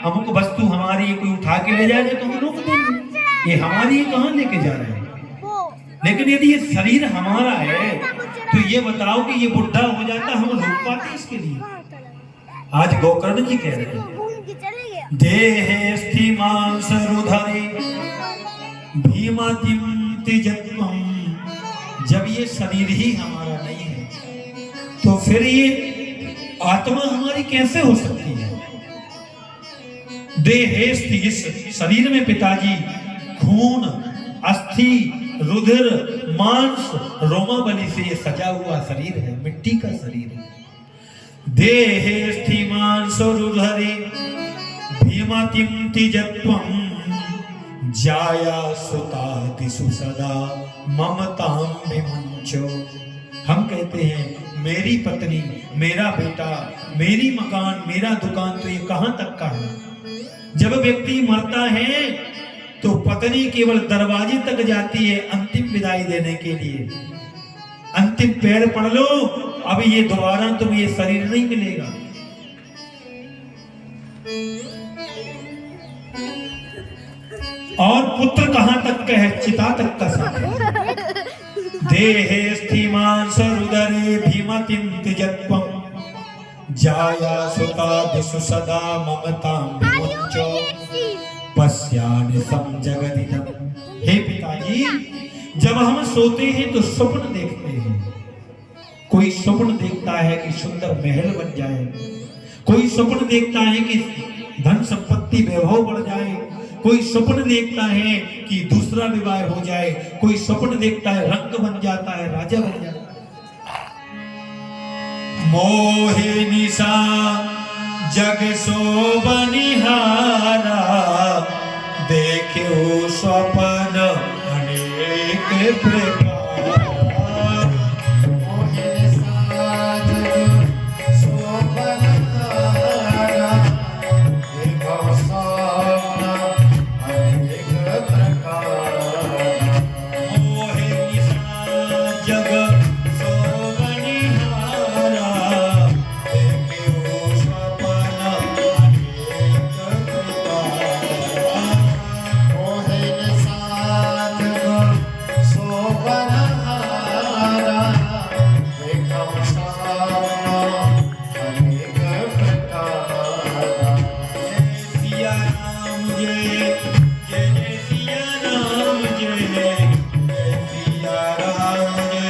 [SPEAKER 1] अमुक वस्तु हमारी कोई उठा के ले जाएगा तो हम रोक देंगे, ये हमारी कहां लेके जा रहे हैं। लेकिन यदि ये शरीर हमारा है तो ये बताओ कि ये बुढ़ा हो जाता, हम रोक पाते इसके लिए? आज गोकर्ण जी कह रहे हैं, देहे स्थिमांस रुधरे भीमतिम तेजत्वम। जब ये शरीर ही हमारा नहीं है तो फिर ये आत्मा हमारी कैसे हो सकती है? देहे स्थि, इस शरीर में पिताजी खून, अस्थि, रुधिर, मांस, रोमावली से ये सजा हुआ शरीर है, मिट्टी का शरीर है। देहे स्थिमांस रुधरे भीमतिम तेजत्वम जाया सुता दिशु सदा ममतां विमुञ्चो। हम कहते हैं मेरी पत्नी, मेरा बेटा, मेरी मकान, मेरा दुकान, तो ये कहां तक का है? जब व्यक्ति मरता है तो पत्नी केवल दरवाजे तक जाती है अंतिम विदाई देने के लिए। अंतिम पैर पड़ लो, अब ये दोबारा तुम्हें ये शरीर नहीं मिलेगा। और पुत्र कहां तक का है? चिता तक का साथ है। देहे स्थिमांस रुदरे भीमतिम तेजत्वम जाया सुता दिशु सदा ममतां विमुञ्चो पश्यामि संजगदिदं। हे पिताजी, जब हम सोते हैं तो स्वप्न देखते हैं। कोई स्वप्न देखता है कि सुंदर महल बन जाए, कोई स्वप्न देखता है कि धन संपत्ति वैभव बढ़ जाए, कोई स्वप्न देखता है कि दूसरा विवाह हो जाए, कोई स्वप्न देखता है रंग बन जाता है, राजा बन जाता है। मोहे निशा जग सो बनिहारा देखो स्वपन अनेक प्रकार
[SPEAKER 2] मोहे साज शोभनहारा देखो स्वप्न अनेक प्रकार
[SPEAKER 1] मोहे निशा जग सो बनिहारा देखो स्वपन अनेक प्रकार
[SPEAKER 2] मोहे साज शोभनहारा देखो स्वप्न अनेक प्रकार
[SPEAKER 1] सिया राम जय जय जय सिया राम जय जय सिया राम जय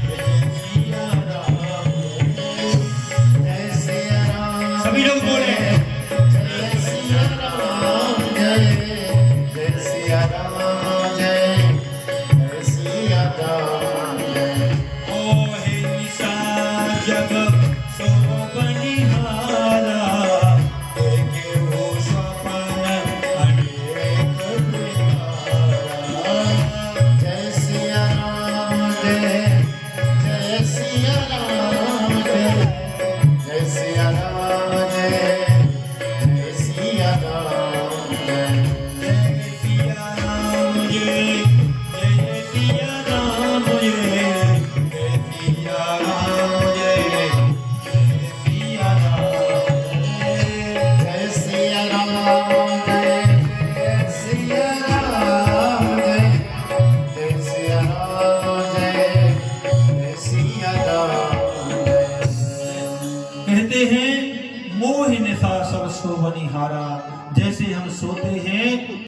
[SPEAKER 1] जय सिया राम
[SPEAKER 2] जय सिया राम
[SPEAKER 1] सभी लोग बोले
[SPEAKER 2] जय सिया राम जय जय सिया राम जय जय सिया राम जय
[SPEAKER 1] ओ हे निशा जग सो बनिहारा देखे हो स्वपन अनेक प्रकार
[SPEAKER 2] जय सिया राम जय जय सिया राम जय जय सिया राम जय जय सिया राम जय
[SPEAKER 1] जय सिया राम जय जय सिया राम जय जय सिया राम जय जय सिया राम
[SPEAKER 2] जय सिया राम जय जय सिया राम जय जय सिया राम जय जय सिया राम जय
[SPEAKER 1] कहते हैं मोह निशा सब सो बनिहारा जैसे हम सोते हैं